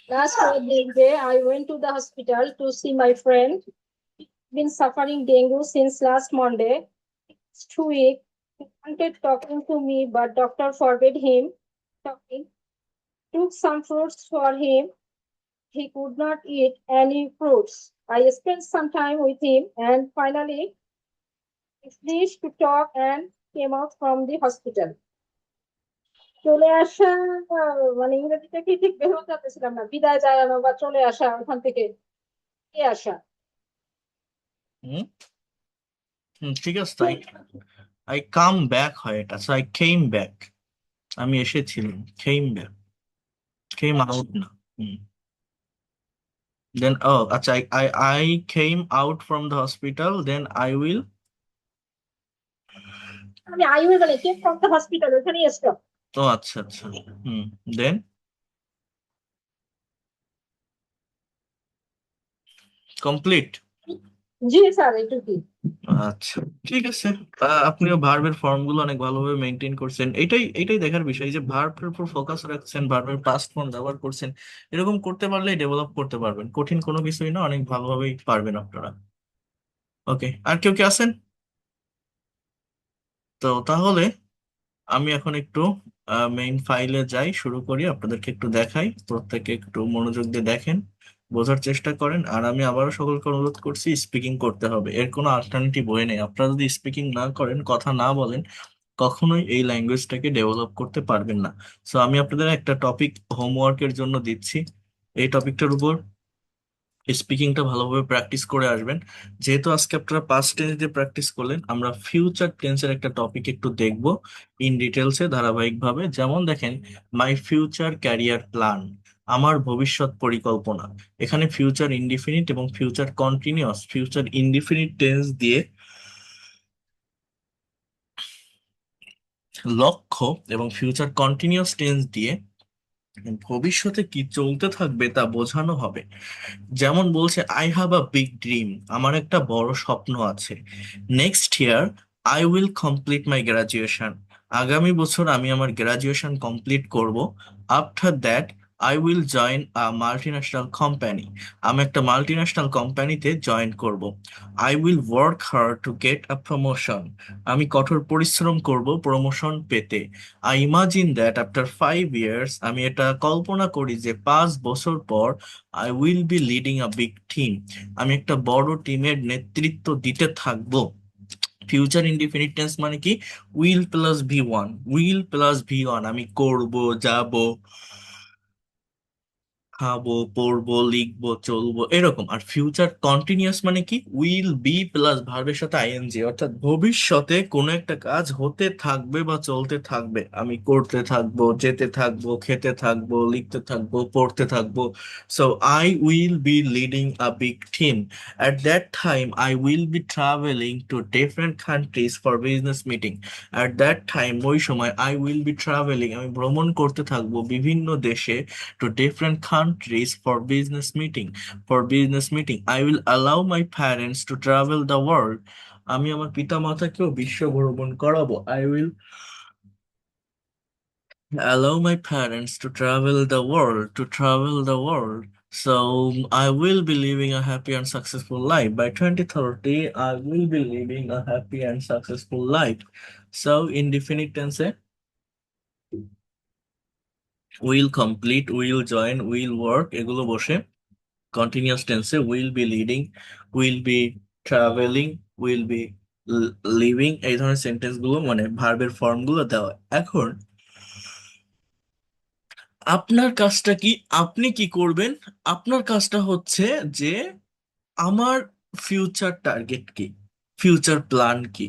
S4: Last Wednesday, I went to the hospital to see my friend. Been suffering dengue since last Monday. It's 2 weeks. He wanted talking to me, but doctor forbade him talking. Took some fruits for him. He could not eat any fruits. I spent some time with him and finally he finished to talk and came out from the hospital. চলে আসা মানে ইংরেজিটাকে ঠিক বের হতে পারতেছিলাম না, বিদায় জানানো বা চলে আসা, ওখান থেকে ফিরে আসা।
S1: হুম হুম, ঠিক আছে, তাই আই কাম ব্যাক হয় এটা, সো আই কেম ব্যাক, আমি এসেছিলাম, কেম ব্যাক, কেম আউট না। হুম, দেন ও আচ্ছা, I I I came out from the hospital, then I will.
S4: আমি আই উইল বলে কেম ফ্রম দ্য হসপিটাল, ওখানেই স্টপ।
S1: ও আচ্ছা আচ্ছা, হুম, দেন কমপ্লিট।
S4: জি স্যার, এটুকুই।
S1: আচ্ছা, ঠিক আছে। আপনিও ভার্বের ফর্ম গুলো অনেক ভালোভাবে মেনটেন করছেন, এটাই এটাই দেখার বিষয় যে ভার্বের উপর ফোকাস রাখছেন, ভার্বের পাস্ট ফর্ম ব্যবহার করছেন। এরকম করতে পারলেই ডেভেলপ করতে পারবেন, কঠিন কোনো কিছুই না, অনেক ভালোভাবেই পারবেন আপনারা। ওকে, আর কেউ কি আছেন? তো তাহলে আমি এখন একটু মেইন ফাইলে যাই, শুরু করি, আপনাদেরকে একটু দেখাই, প্রত্যেকে একটু মনোযোগ দিয়ে দেখেন, বোঝার চেষ্টা করেন। আর আমি আবারও সকলকে অনুরোধ করছি, স্পিকিং করতে হবে, এর কোনো অল্টারনেটিভ ওয়ে নেই। আপনারা যদি স্পিকিং না করেন, কথা না বলেন, কখনোই এই ল্যাঙ্গুয়েজটাকে ডেভেলপ করতে পারবেন না। সো আমি আপনাদের একটা টপিক হোমওয়ার্কের জন্য দিচ্ছি, এই টপিকটার উপর স্পিকিংটা ভালোভাবে প্র্যাকটিস করে আসবেন। যেহেতু আজকে আপনারা পাস্ট টেন্স দিয়ে প্র্যাকটিস করলেন, আমরা ফিউচার টেন্সের একটা টপিক একটু দেখব ইন ডিটেলসে, ধারাবাহিকভাবে। যেমন দেখেন, মাই ফিউচার ক্যারিয়ার প্ল্যান, আমার ভবিষ্যৎ পরিকল্পনা। এখানে ফিউচার ইনডিফিনিট এবং future continuous, future indefinite tense দিয়ে লক্ষ্য এবং ফিউচার কন্টিনিউয়াস টেন্স দিয়ে ভবিষ্যতে কি চলতে থাকবে তা বোঝানো হবে। যেমন বলছে, I have a big dream, আমার একটা বড় স্বপ্ন আছে। Next year I will complete my graduation, আগামী বছর আমি আমার গ্রাজুয়েশন কমপ্লিট করব। After that I will join a multinational company, আমি একটা মাল্টিন্যাশনাল কোম্পানিতে জয়েন করব। I will work hard to get a promotion, আমি কঠোর পরিশ্রম করব প্রমোশন পেতে। I imagine that after 5 years, আমি এটা কল্পনা করি যে 5 বছর পর I will B leading a big team, আমি একটা বড় টিমের নেতৃত্ব দিতে থাকবো। ফিউচার ইনডিফিনিট টেন্স মানে কি? Will plus V one, will plus V one, আমি করব, যাব, খাবো, পড়বো, লিখবো, চলবো, এরকম। আর ফিউচার কন্টিনিউয়াস মানে কি, উইল বি প্লাস ভার্বের সাথে আইএনজি, অর্থাৎ ভবিষ্যতে কোনো একটা কাজ হতে থাকবে বা চলতে থাকবে, আমি করতে থাকবো, যেতে থাকবো, খেতে থাকবো, লিখতে থাকবো, পড়তে থাকবো। So I will B leading a big team. At that time, I will be traveling to different countries for business meeting. At that time, ওই সময় I will be traveling, আমি ভ্রমণ করতে থাকবো বিভিন্ন দেশে, to different countries for business meeting. For business meeting, I will allow my parents to travel the world. আমি আমার পিতামাতাকেও বিশ্ব ভ্রমণ করাবো। I will allow my parents to travel the world, to travel the world. So I will be living a happy and successful life. By 2030, I will be living a happy and successful life. So indefinite tense, will complete, will join, will work, এগুলো বসে। Continuous tense, will be leading, will be traveling, will be living, এই ধরনের sentence গুলো মানে ভার্বের form গুলো দেওয়া। এখন আপনার কাজটা কি, আপনি কি করবেন? আপনার কাজটা হচ্ছে যে আমার ফিউচার টার্গেট কি, ফিউচার প্ল্যান কি,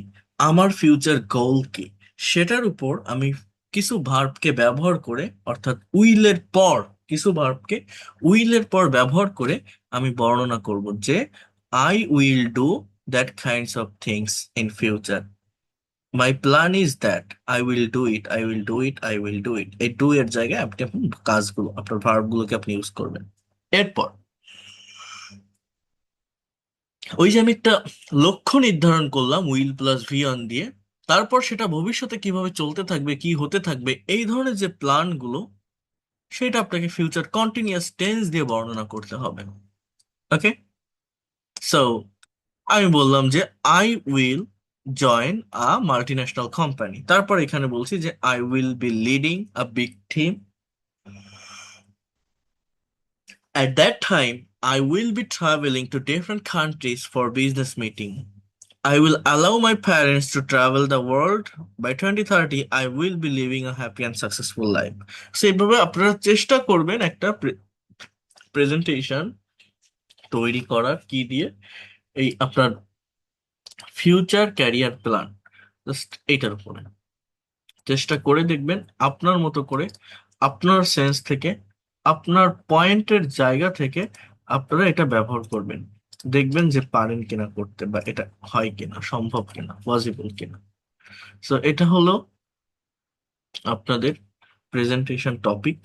S1: আমার ফিউচার গোল কি, সেটার উপর আমি কিছু ভার্বকে ব্যবহার করে, অর্থাৎ উইলের পর কিছু ভার্বকে উইলের পর ব্যবহার করে আমি বর্ণনা করব যে I will do that kinds of things in future. My plan is that I will do it, I will do it, I will do it. এই ডু এর জায়গায় আপনি আপনার কাজগুলো, আপনার ভার্ব গুলোকে আপনি ইউজ করবেন। এরপর ওই যে আমি একটা লক্ষ্য নির্ধারণ করলাম উইল প্লাস ভি অন দিয়ে, তারপর সেটা ভবিষ্যতে কিভাবে চলতে থাকবে, কি হতে থাকবে, এই ধরনের যে প্ল্যান গুলো, সেটা আপনাকে ফিউচার কন্টিনিউয়াস টেন্স দিয়ে বর্ণনা করতে হবে। ওকে, সো আমি বললাম যে I will join a multinational company, তারপর এখানে বলছি যে I will B leading a big team. At that time, I will be traveling to different countries for business meeting. I will allow my parents to travel the world. By 2030, I will be living a happy and successful life. So এইভাবে আপনারা চেষ্টা করবেন একটা presentation তৈরি করার, কি দিয়ে, এই আপনার ফিউচার ক্যারিয়ার প্ল্যান, জাস্ট এইটার উপরে চেষ্টা করে দেখবেন আপনার মতো করে, আপনার সেন্স থেকে, আপনার পয়েন্টের জায়গা থেকে আপনারা এটা ব্যবহার করবেন। দেখবেন যে পারেন কিনা করতে, বা এটা হয় কিনা, সম্ভব কিনা, পসিবল কিনা। সো এটা হলো আপনাদের প্রেজেন্টেশন টপিক।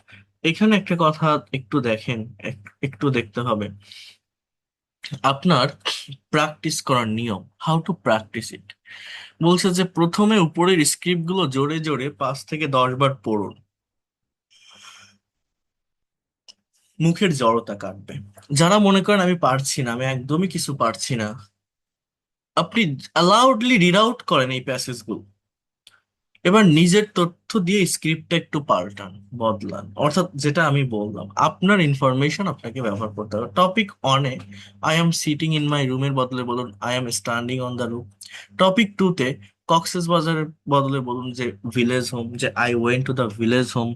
S1: এখানে একটা কথা একটু দেখেন, একটু দেখতে হবে আপনার প্র্যাকটিস করার নিয়ম, হাউ টু প্র্যাকটিস ইট। বলছে যে প্রথমে উপরের স্ক্রিপ্ট গুলো জোরে জোরে 5 থেকে 10 বার পড়ুন, মুখের জড়তা কাটবে। যারা মনে করেন আমি পারছি না, আমি একদমই কিছু পারছি না, আপনি অ্যালাউডলি রিড আউট করেন এই প্যাসেজ গুলো, এবার নিজের তথ্য দিয়ে স্ক্রিপ্টটা একটু পাল্টান, বদলান। অর্থাৎ যেটা আমি বললাম, আপনার ইনফরমেশন আপনাকে ব্যবহার করতে হবে। টপিক অনে I am sitting in my রুমের বদলে বলুন I am standing on the room. Topic টুতে কক্সেস বাজারের বদলে বলুন যে ভিলেজ হোম, যে I went to the village home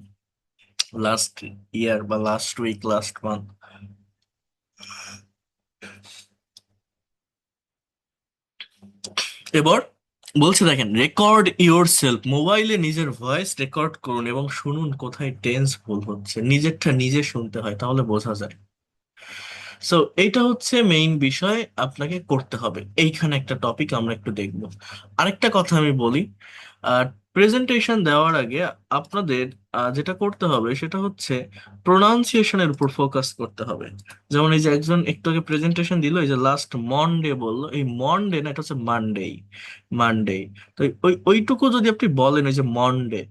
S1: last year বা লাস্ট উইক, লাস্ট মান্থ। এবার বলছে দেখেন, রেকর্ড ইওর সেলফ, মোবাইলে নিজের ভয়েস রেকর্ড করুন এবং শুনুন কোথায় টেন্স ভুল হচ্ছে। নিজেরটা নিজে শুনতে হয়, তাহলে বোঝা যায়। সো এইটা হচ্ছে মেইন বিষয় আপনাকে করতে হবে। এইখানে একটা টপিক আমরা একটু দেখব। আরেকটা কথা আমি বলি, প্রেজেন্টেশন দেওয়ার আগে আপনাদের যেটা করতে হবে সেটা হচ্ছে প্রোনাউন্সিয়েশনের উপর ফোকাস করতে হবে। যেমন এই যে একজন একটু আগে প্রেজেন্টেশন দিল, এই যে লাস্ট মনডে বললো, এই মনডে না, এটা হচ্ছে মানডে, মানডে। তো ওইটুকু যদি আপনি বলেন, ওই যে মনডে,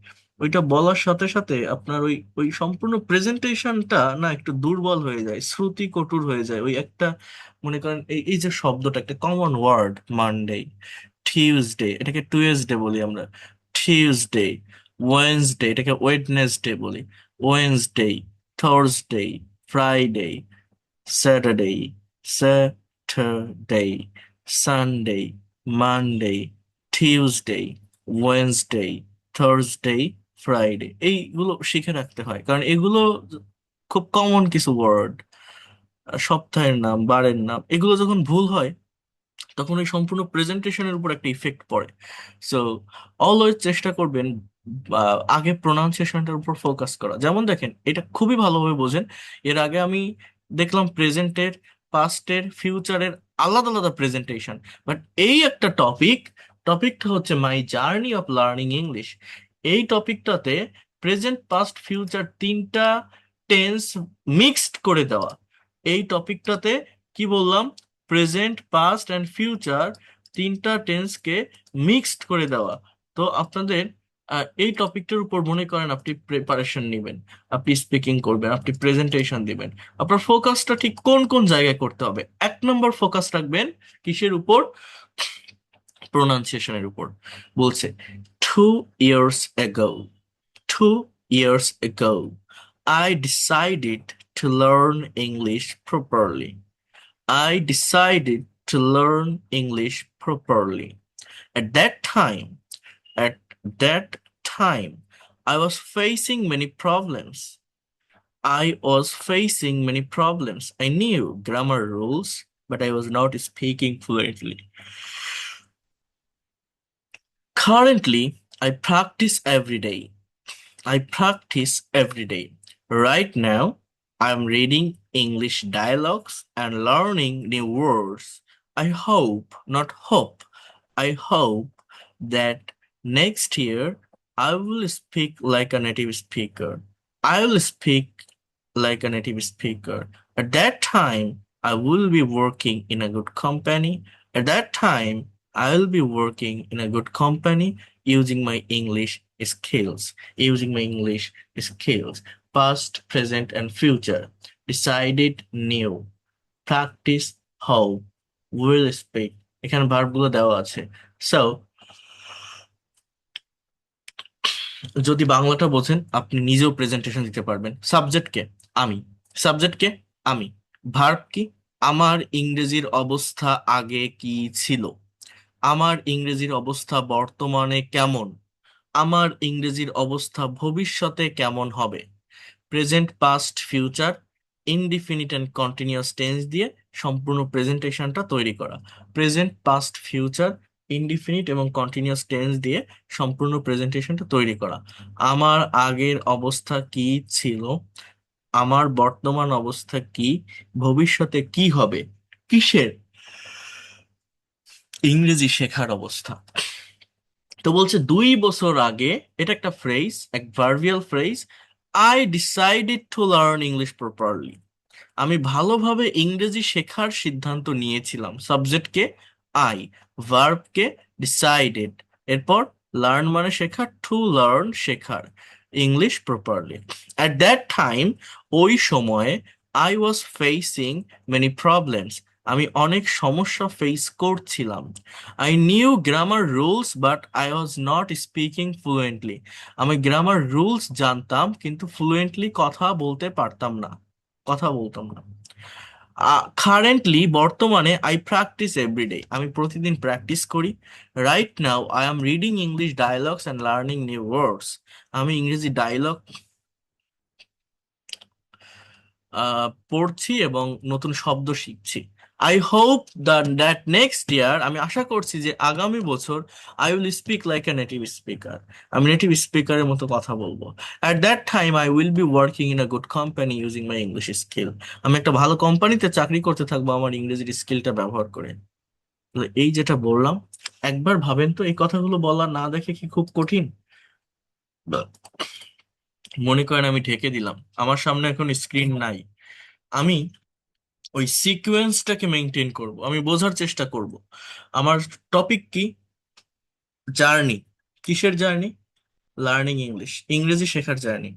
S1: ওইটা বলার সাথে সাথে আপনার ওই ওই সম্পূর্ণ প্রেজেন্টেশনটা না একটু দুর্বল হয়ে যায়, শ্রুতি কটুর হয়ে যায়। ওই একটা মনে করেন এই এই যে শব্দটা, একটা কমন ওয়ার্ড মানডে, টিউসডে, এটাকে টুয়েসডে বলি আমরা, টিউসডে, ওয়েন্সডে, এটাকে ওয়েডনেসডে বলি, Wednesday, Thursday, Friday, Saturday, Saturday, Sunday, Monday, Tuesday, Wednesday, Thursday, Friday, এইগুলো শিখে রাখতে হয়, কারণ এগুলো খুব কমন কিছু ওয়ার্ড, সপ্তাহের নাম, বারের নাম, এগুলো যখন ভুল হয় তখন ওই সম্পূর্ণ প্রেজেন্টেশনের উপর একটা ইফেক্ট পড়ে। সো অলওয়েজ চেষ্টা করবেন আগে প্রোনাউন্সিয়েশনটার উপর ফোকাস করা। যেমন দেখেন, এটা খুবই ভালোভাবে বোঝেন, এর আগে আমি দেখলাম প্রেজেন্টের, পাস্টের, ফিউচারের আলাদা আলাদা প্রেজেন্টেশন, বাট এই একটা টপিকটা হচ্ছে my journey of learning English. এই টপিকটাতে প্রেজেন্ট, পাস্ট, ফিউচার তিনটা টেন্স মিক্সড করে দেওয়া। এই টপিকটাতে কি বললাম, প্রেজেন্ট, পাস্ট অ্যান্ড ফিউচার তিনটা টেন্সকে মিক্সড করে দেওয়া। তো আপনাদের এই টপিকটার উপর মনে করেন আপনি প্রিপারেশন নেবেন, আপনি স্পিকিং করবেন, আপনি প্রেজেন্টেশন দিবেন, আপনার ফোকাসটা ঠিক কোন কোন জায়গায় করতে হবে। 1 নম্বর ফোকাস রাখবেন কিসের উপর? প্রোনাউন্সিয়েশনের উপর। বলছে 2 years ago, 2 years ago I decided to learn English properly. I decided to learn English properly. At that time, at that time, I was facing many problems. I was facing many problems. I knew grammar rules, but I was not speaking fluently. Currently, I practice every day. I practice every day. Right now, I'm reading English dialogues and learning new words. I hope, not hope, I hope that next year I will speak like a native speaker. I will speak like a native speaker. At that time, I will be working in a good company. At that time, I will be working in a good company using my English skills. Using my English skills. Past, present, and future. Decided, new. Practice, hope. Will speak. এখানে ভার্বগুলো দেওয়া আছে। So যদি বাংলাটা বোঝেন আপনি নিজেও presentation দিতে পারবেন। সাবজেক্টকে আমি, সাবজেক্টকে আমি, ভার্ব কি? আমার ইংরেজির অবস্থা আগে কি ছিল, আমার ইংরেজির অবস্থা বর্তমানে কেমন, আমার ইংরেজির অবস্থা ভবিষ্যতে কেমন হবে। Present, past, future, indefinite and continuous tense দিয়ে সম্পূর্ণ প্রেজেন্টেশনটা তৈরি করা। প্রেজেন্ট, পাস্ট, ফিউচার, ইনডিফিনিট এবং কন্টিনিউয়াস টেন্স দিয়ে সম্পূর্ণ প্রেজেন্টেশনটা তৈরি করা। আমার আগের অবস্থা কি ছিল, আমার বর্তমান অবস্থা কি, ভবিষ্যতে কি হবে, কিসের? ইংরেজি শেখার অবস্থা। তো বলছে 2 বছর আগে, এটা একটা ফ্রেজ, এক ভার্বিয়াল phrase, I decided to learn English properly. আমি ভালোভাবে ইংরেজি শেখার সিদ্ধান্ত নিয়েছিলাম। সাবজেক্টকে আই, ভার্বকে ডিসাইডেড, এরপর লার্ন মানে শেখা, টু লার্ন শেখার, English properly. At that time, ওই সময়ে, I was facing many problems, আমি অনেক সমস্যা ফেস করছিলাম। I knew grammar rules but I was not speaking fluently, আমি গ্রামার রুলস জানতাম কিন্তু ফ্লুয়েন্টলি কথা বলতে পারতাম না, কথা বলতাম না। কারেন্টলি, বর্তমানে, আই প্র্যাকটিস এভরিডে, আমি প্রতিদিন প্র্যাকটিস করি। Right now I am reading English dialogues and learning new words, আমি ইংরেজি ডায়লগ পড়ছি এবং নতুন শব্দ শিখছি। I hope that next year, আমি আশা করছি যে আগামী বছর, I will speak like a native speaker, আমি নেটিভ স্পিকারের মতো কথা বলবো। At that time I will be working in a good company using my English skill, আমি একটা ভালো কোম্পানিতে চাকরি করতে থাকবো আমার ইংরেজির স্কিলটা ব্যবহার করে। তো এই যেটা বললাম, একবার ভাবেন তো, এই কথাগুলো বলা না দেখে কি খুব কঠিন? মনে করেন আমি ঢেকে দিলাম, আমার সামনে এখন স্ক্রিন নাই, আমি ওই সিকোয়েন্সটাকে মেনটেন করব, আমি বোঝার চেষ্টা করব। আমার টপিক কি? জার্নি। কিসের জার্নি? লার্নিং ইংলিশ, ইংরেজি শেখার journey.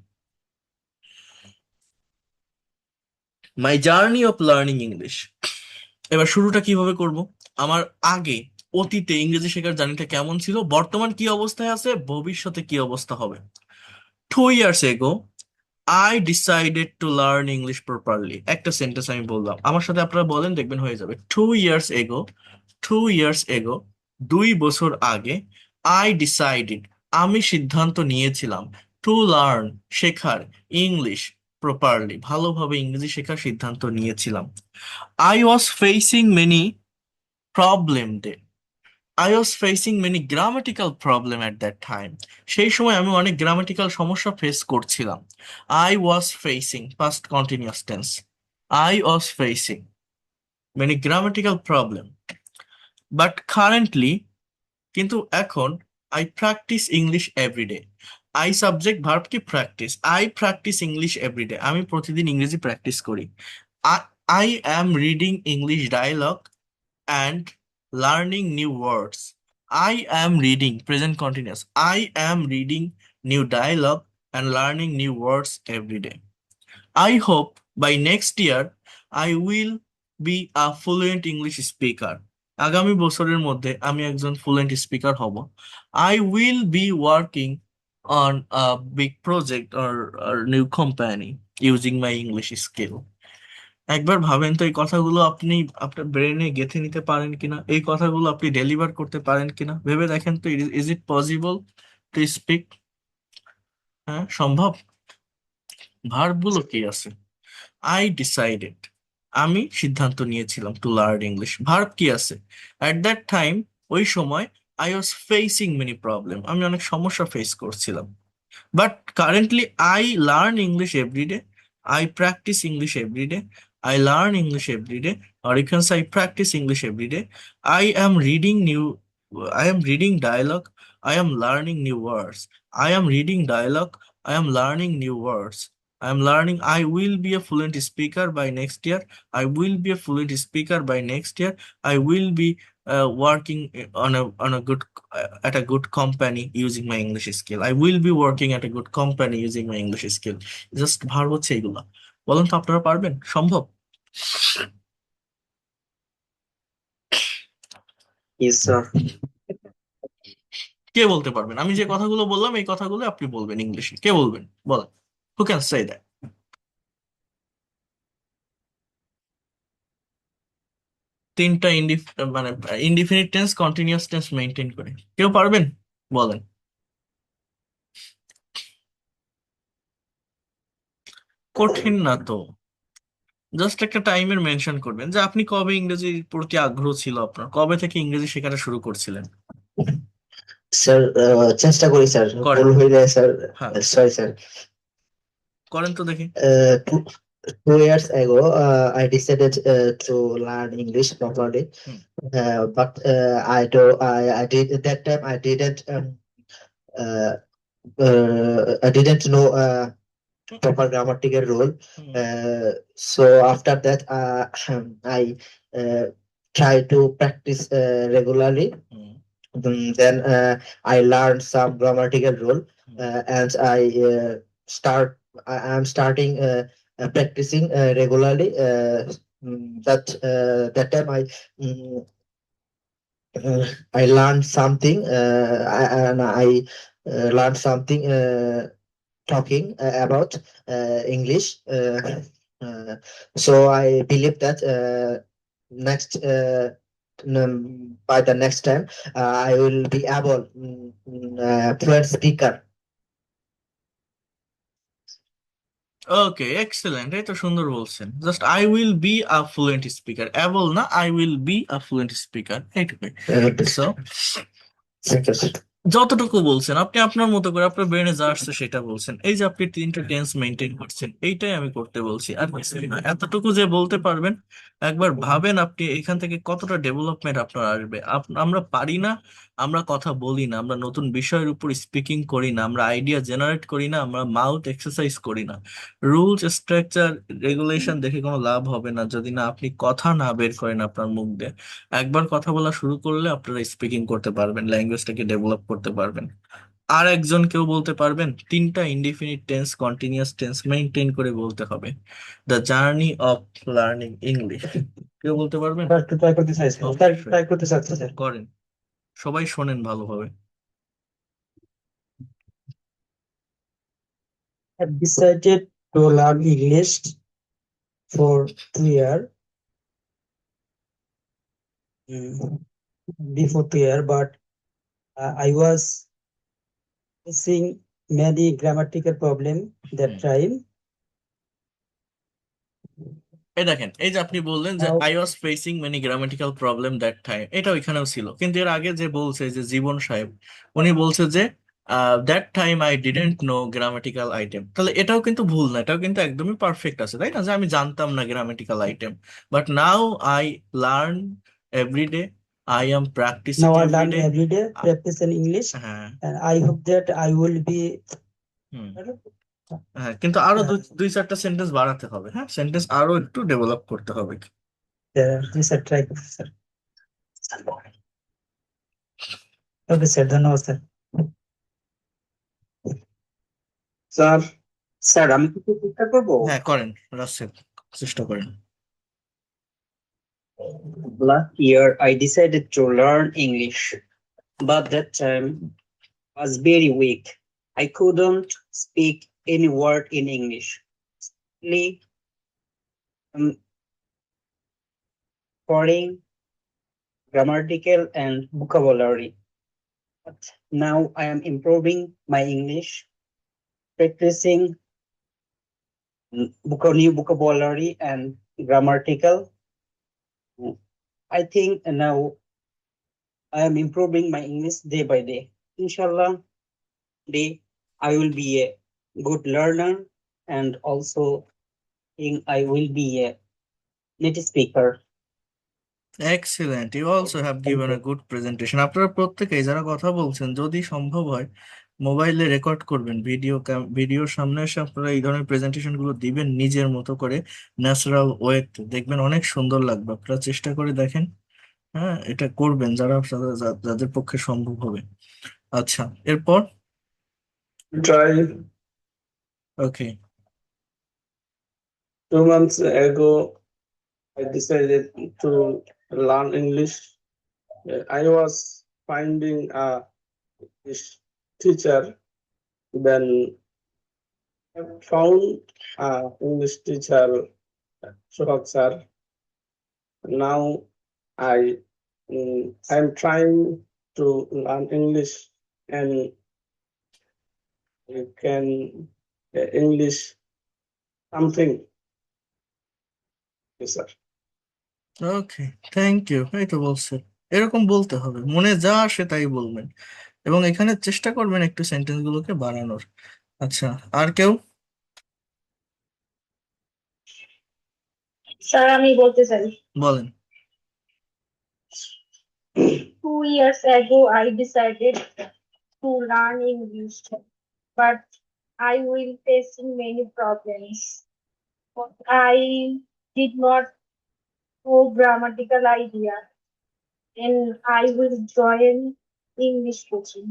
S1: My journey of learning English. এবার শুরুটা কিভাবে করব? আমার আগে, অতীতে ইংরেজি শেখার জার্নিটা কেমন ছিল, বর্তমান কি অবস্থায় আছে, ভবিষ্যতে কি অবস্থা হবে। 2 years ago I decided to learn English properly. একটা সেন্টেন্স আমি বললাম, আমার সাথে আপনারা বলেন, দেখবেন হয়ে যাবে। 2 years ago, 2 years ago, 2 বছর আগে, I decided, আমি সিদ্ধান্ত নিয়েছিলাম, to learn, শেখার, ইংলিশ প্রপারলি, ভালোভাবে ইংরেজি শেখার সিদ্ধান্ত নিয়েছিলাম। I was facing many problem day I was facing many grammatical problem at that time. সেই সময় আমি অনেক গ্রামাটিক্যাল সমস্যা ফেস করছিলাম। I was facing past continuous tense, I was facing many grammatical problem, but currently, কিন্তু এখন, I practice English everyday. I subject verb কি practice, I practice English everyday, আমি প্রতিদিন ইংরেজি প্র্যাকটিস করি। I am reading English dialogue and learning new words. I am reading, present continuous. I am reading new dialogue and learning new words every day. I hope by next year I will be a fluent English speaker. আগামী বছরের মধ্যে আমি একজন fluent speaker হব। I will be working on a big project or new company using my English skill. একবার ভাবেন তো এই কথাগুলো আপনি আপনার ব্রেনে গেঁথে নিতে পারেন কিনা, এই কথাগুলো আপনি ডেলিভার করতে পারেন কিনা, ভেবে দেখেন তো। Is it possible to speak? হ্যাঁ, সম্ভব। ভার্বগুলো কি আছে? আই ডিসাইডেড, আমি সিদ্ধান্ত নিয়েছিলাম টু লার্ন ইংলিশ। ভার্ব কি আছে? অ্যাট দ্যাট টাইম, ওই সময়, I was facing many problem, আমি অনেক সমস্যা ফেস করছিলাম। But currently, I learn English every day. I practice English every day. I learn English every day. Or you can say I practice English every day. I am reading new, I am reading dialogue. I am learning new words. I am reading dialogue. I am learning new words. I am learning. I will be a fluent speaker by next year. I will be a fluent speaker by next year. I will be working on a good at a good company using my English skill. I will be working at a good company using my English skill. Just ভার হচ্ছে এগুলা। বলেন তো আপনারা পারবেন? সম্ভব?
S6: Yes, sir.
S1: কে বলতে পারবেন? আমি যে কথাগুলো বললাম এই কথাগুলো আপনি বলবেন ইংলিশে। কে বলবেন? বলেন। Who can say that? তিনটা মানে indefinite tense, continuous tense maintain করে কেউ পারবেন? বলেন। কঠিন না তো, জাস্ট একটা টাইমের মেনশন করবেন যে আপনি কবে ইংরেজির প্রতি আগ্রহ ছিল আপনার, কবে থেকে ইংরেজি শেখাটা শুরু করছিলেন।
S2: স্যার চেষ্টা করি স্যার,
S1: করেন।
S2: ভুল হয়ে যায় স্যার,
S1: হ্যাঁ,
S2: সরি স্যার।
S1: করেন তো দেখি।
S2: 2 years ago, I decided to learn English properly,
S1: hmm,
S2: but I did at that time uh, I didn't know proper grammatical rule.
S1: Hmm,
S2: So after that, I try to practice regularly.
S1: Hmm,
S2: Then I learned some grammatical rule,
S1: hmm.
S2: and I am starting practicing regularly. That time mm, I learned something, and I learned something talking about English. So I believe that next by the next time I will be able fluent speaker.
S1: Okay, excellent, এই তো সুন্দর বলছেন। Just I will be a fluent speaker, able না, I will be a fluent speaker, এইটুকুই। So
S2: Thank you, sir.
S1: যতটুকু বলছেন আপনি আপনার মতো করে আপনার ব্রেনে যা আসছে সেটা বলছেন। এই যে আপনি তিনটা টেন্স মেনটেন করছেন, এইটাই আমি করতে বলছি, আর কিছুই না। এতটুকু যে বলতে পারবেন, একবার ভাবেন আপনি এখান থেকে কতটা ডেভেলপমেন্ট আপনার আসবে। আমরা পারি না, আমরা কথা বলি না, আমরা নতুন বিষয়ের উপর স্পিকিং করি না, আমরা আইডিয়া জেনারেট করি না, আমরা মাউথ এক্সারসাইজ করি না। রুলস, স্ট্রাকচার, রেগুলেশন দেখে কোনো লাভ হবে না যদি না আপনি কথা না বের করেন আপনার মুখ দিয়ে। একবার কথা বলা শুরু করলে আপনারা স্পিকিং করতে পারবেন, ল্যাঙ্গুয়েজটাকে ডেভেলপ করতে পারবেন। আর একজন কেউ বলতে পারবেন? তিনটা indefinite tense, continuous tense maintain করে বলতে হবে। The journey of learning English. কেউ বলতে পারবেন?
S7: একটু ট্রাই করতে চাইছি,
S1: অবশ্যই।
S7: ট্রাই করতে চাচ্ছি স্যার।
S1: করেন, সবাই শোনেন ভালোভাবে।
S7: Have decided to learn English for 2 years. Before 2 years, but I was facing many grammatical problem that time.
S1: এই দেখেন, এই যে আপনি বললেন যে
S2: Now,
S1: I was facing many grammatical problem that time, এটা ওইখানেও ছিল, কিন্তু এর আগে যে বলছে যে জীবন সাহেব, উনি বলছে যে that time I didn't know grammatical item, তাহলে এটাও কিন্তু ভুল না, এটাও কিন্তু একদমই পারফেক্ট আছে, তাই না, যে আমি জানতাম না grammatical item, but now I learn every day, I am practicing
S7: now I
S1: every
S7: learn
S1: day.
S7: every day, practice in English,
S1: হ্যাঁ।
S7: and I hope that I will be.
S1: হুম। হ্যাঁ, কিন্তু আরো
S7: Uh,
S1: দুই চারটা সেন্টেন্স বাড়াতে হবে, হ্যাঁ, সেন্টেন্স আরো একটু ডেভেলপ করতে হবে।
S7: Yes, sir, try করতে, sir. Okay, sir, ধন্যবাদ, স্যার।
S5: স্যার,
S7: স্যার আমি কিছু চেষ্টা করবো।
S1: হ্যাঁ, করেন রাসেল, চেষ্টা করেন।
S7: Last year, I decided to learn English, but that time was very weak. I couldn't speak any word in English. Only foreign grammatical and vocabulary. But now I am improving my English, practicing new vocabulary and grammatical. I think now I am improving my English day by day. Inshallah, day I will be a good learner, and also think I will be a native speaker.
S1: Excellent, you also have
S7: Thank
S1: given
S7: you.
S1: A good presentation. আপনারা প্রত্যেকেই যারা কথা বলছেন, যদি সম্ভব হয় মোবাইলে record করবেন, ভিডিওর সামনে এসে আপনারা এই ধরনের প্রেজেন্টেশন গুলো দিবেন নিজের মতো করে, ন্যাচারাল ওয়েতে, দেখবেন অনেক সুন্দর লাগবে। আপনারা চেষ্টা করে দেখেন, হ্যাঁ, এটা করবেন যারা যাদের পক্ষে সম্ভব হবে। আচ্ছা, এরপর
S5: try
S1: okay.
S5: 2 months ago, I decided to learn English. I was finding a English teacher. Then I found a English teacher, Shobhak sir. Now I'm trying to learn English, and you can English something. Yes, sir.
S1: Okay, thank you. এই তো বলছে, এরকম বলতে হবে, মনে যা আসে তাই বলবেন, এবং এখানে চেষ্টা করবেন একটু সেন্টেন্স গুলোকে বাড়ানোর। আচ্ছা, আর কেউ?
S4: স্যার আমি বলতে চাই,
S1: বলেন।
S4: 2 years ago I decided to learn English, but I will facing many problems. I did not know grammatical idea, and I will join English coaching.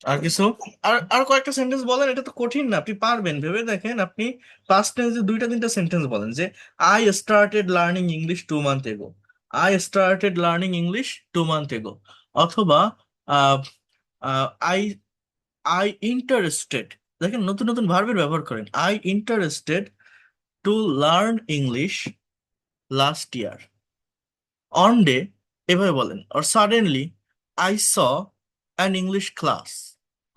S1: আর কিছু? আর আর কয়েকটা সেন্টেন্স বলেন, এটা তো কঠিন না, আপনি পারবেন, ভেবে দেখেন। আপনি পাস্ট টেন্সে দুইটা তিনটা সেন্টেন্স বলেন, যে I started learning English 2 months এগো, I started learning English 2 months এগো, অথবা আই আই ইন্টারেস্টেড, দেখেন নতুন নতুন ভার্বের ব্যবহার করেন, I interested to learn English last year, on day, এভাবে বলেন, or suddenly I saw an English class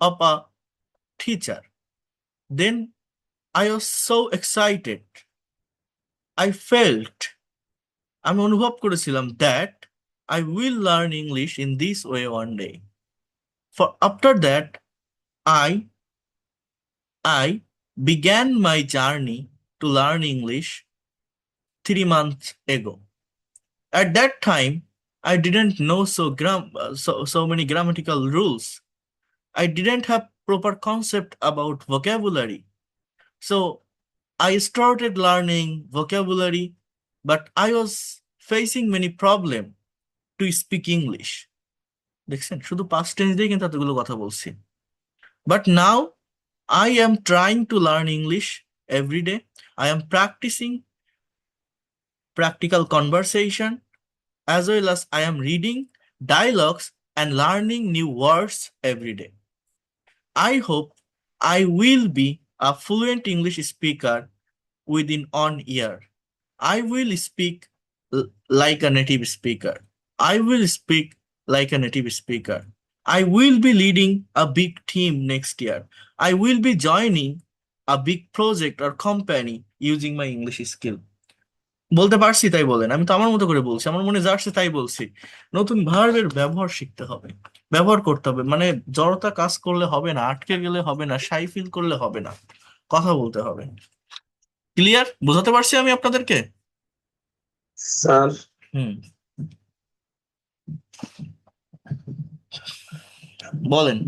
S1: of a teacher, then I was so excited, I felt, আমি অনুভব করেছিলাম, that I will learn English in this way one day, for after that I began my journey to learn English 3 months ago. At that time, I didn't know so many grammatical rules. I didn't have proper concept about vocabulary. So I started learning vocabulary, but I was facing many problems to speak English. দেখছেন, শুধু past tense দিয়ে কিন্তু এতগুলো কথা বলছি। But now I am trying to learn English every day. I am practicing practical conversation, as well as I am reading dialogues and learning new words every day. I hope I will be a fluent English speaker within 1 year. I will speak like a native speaker. I will speak like a native speaker. I will be leading a big team next year. I will be joining a big project or company using my English skill. বলতে পারছি তাই বলেন, আমি তো আমার মতো করে বলছি, আমার মনে যা আসছে তাই বলছি। নতুন ভার্বের ব্যবহার শিখতে হবে, ব্যবহার করতে হবে, মানে জড়তা কাজ করলে হবে না, আটকে গেলে হবে না, শাই ফিল করলে হবে না, কথা বলতে হবে। ক্লিয়ার? বুঝাতে পারছি আমি আপনাদেরকে?
S5: স্যার,
S1: হুম, বলেন।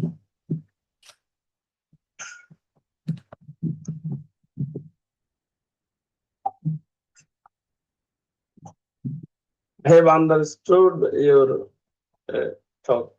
S5: have understood your talk.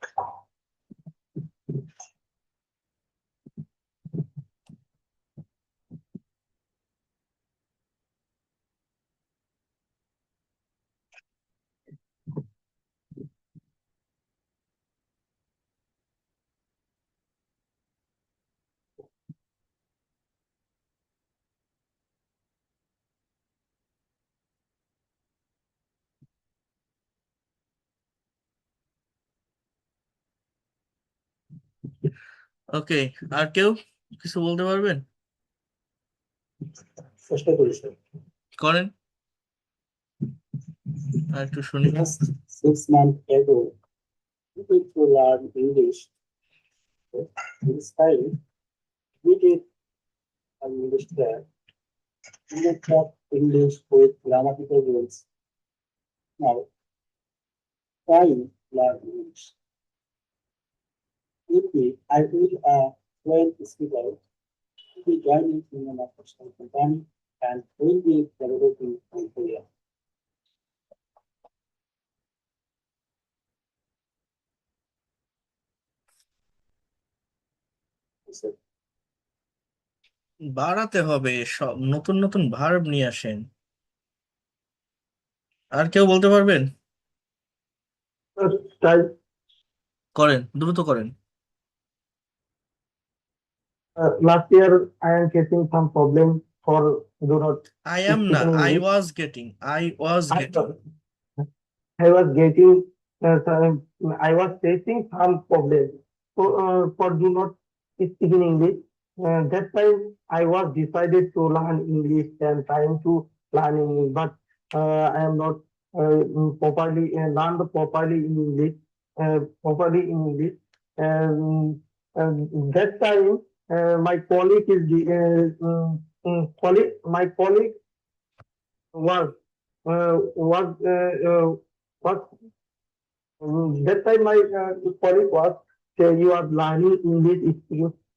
S1: ওকে, আর কেউ কিছু বলতে পারবেন?
S3: চেষ্টা করি স্যার।
S1: করেন, আর একটু শুনি।
S3: Just 6 months ago, we need to learn English. This time, we did an English class. We will talk English with grammatical rules. Now, try learn English. Maybe I will fluent speaker. Will be joining in an professional company and will be developing my career. So,
S1: বাড়াতে হবে, সব নতুন নতুন verb নিয়ে আসেন। আর কেউ বলতে পারবেন?
S5: Try.
S1: করেন, দ্রুত করেন।
S5: Last year, I am getting some problem for do not
S1: I
S5: speak
S1: am
S5: in
S1: না, I
S5: English.
S1: Was getting, I was
S5: I,
S1: getting.
S5: I was getting, I was facing some problem for do not speak in English. That time I was decided to learn English and trying to learn English, but I am not properly learned properly in English, properly in English. That time my colleague is my colleague was was that time my colleague was you are learning English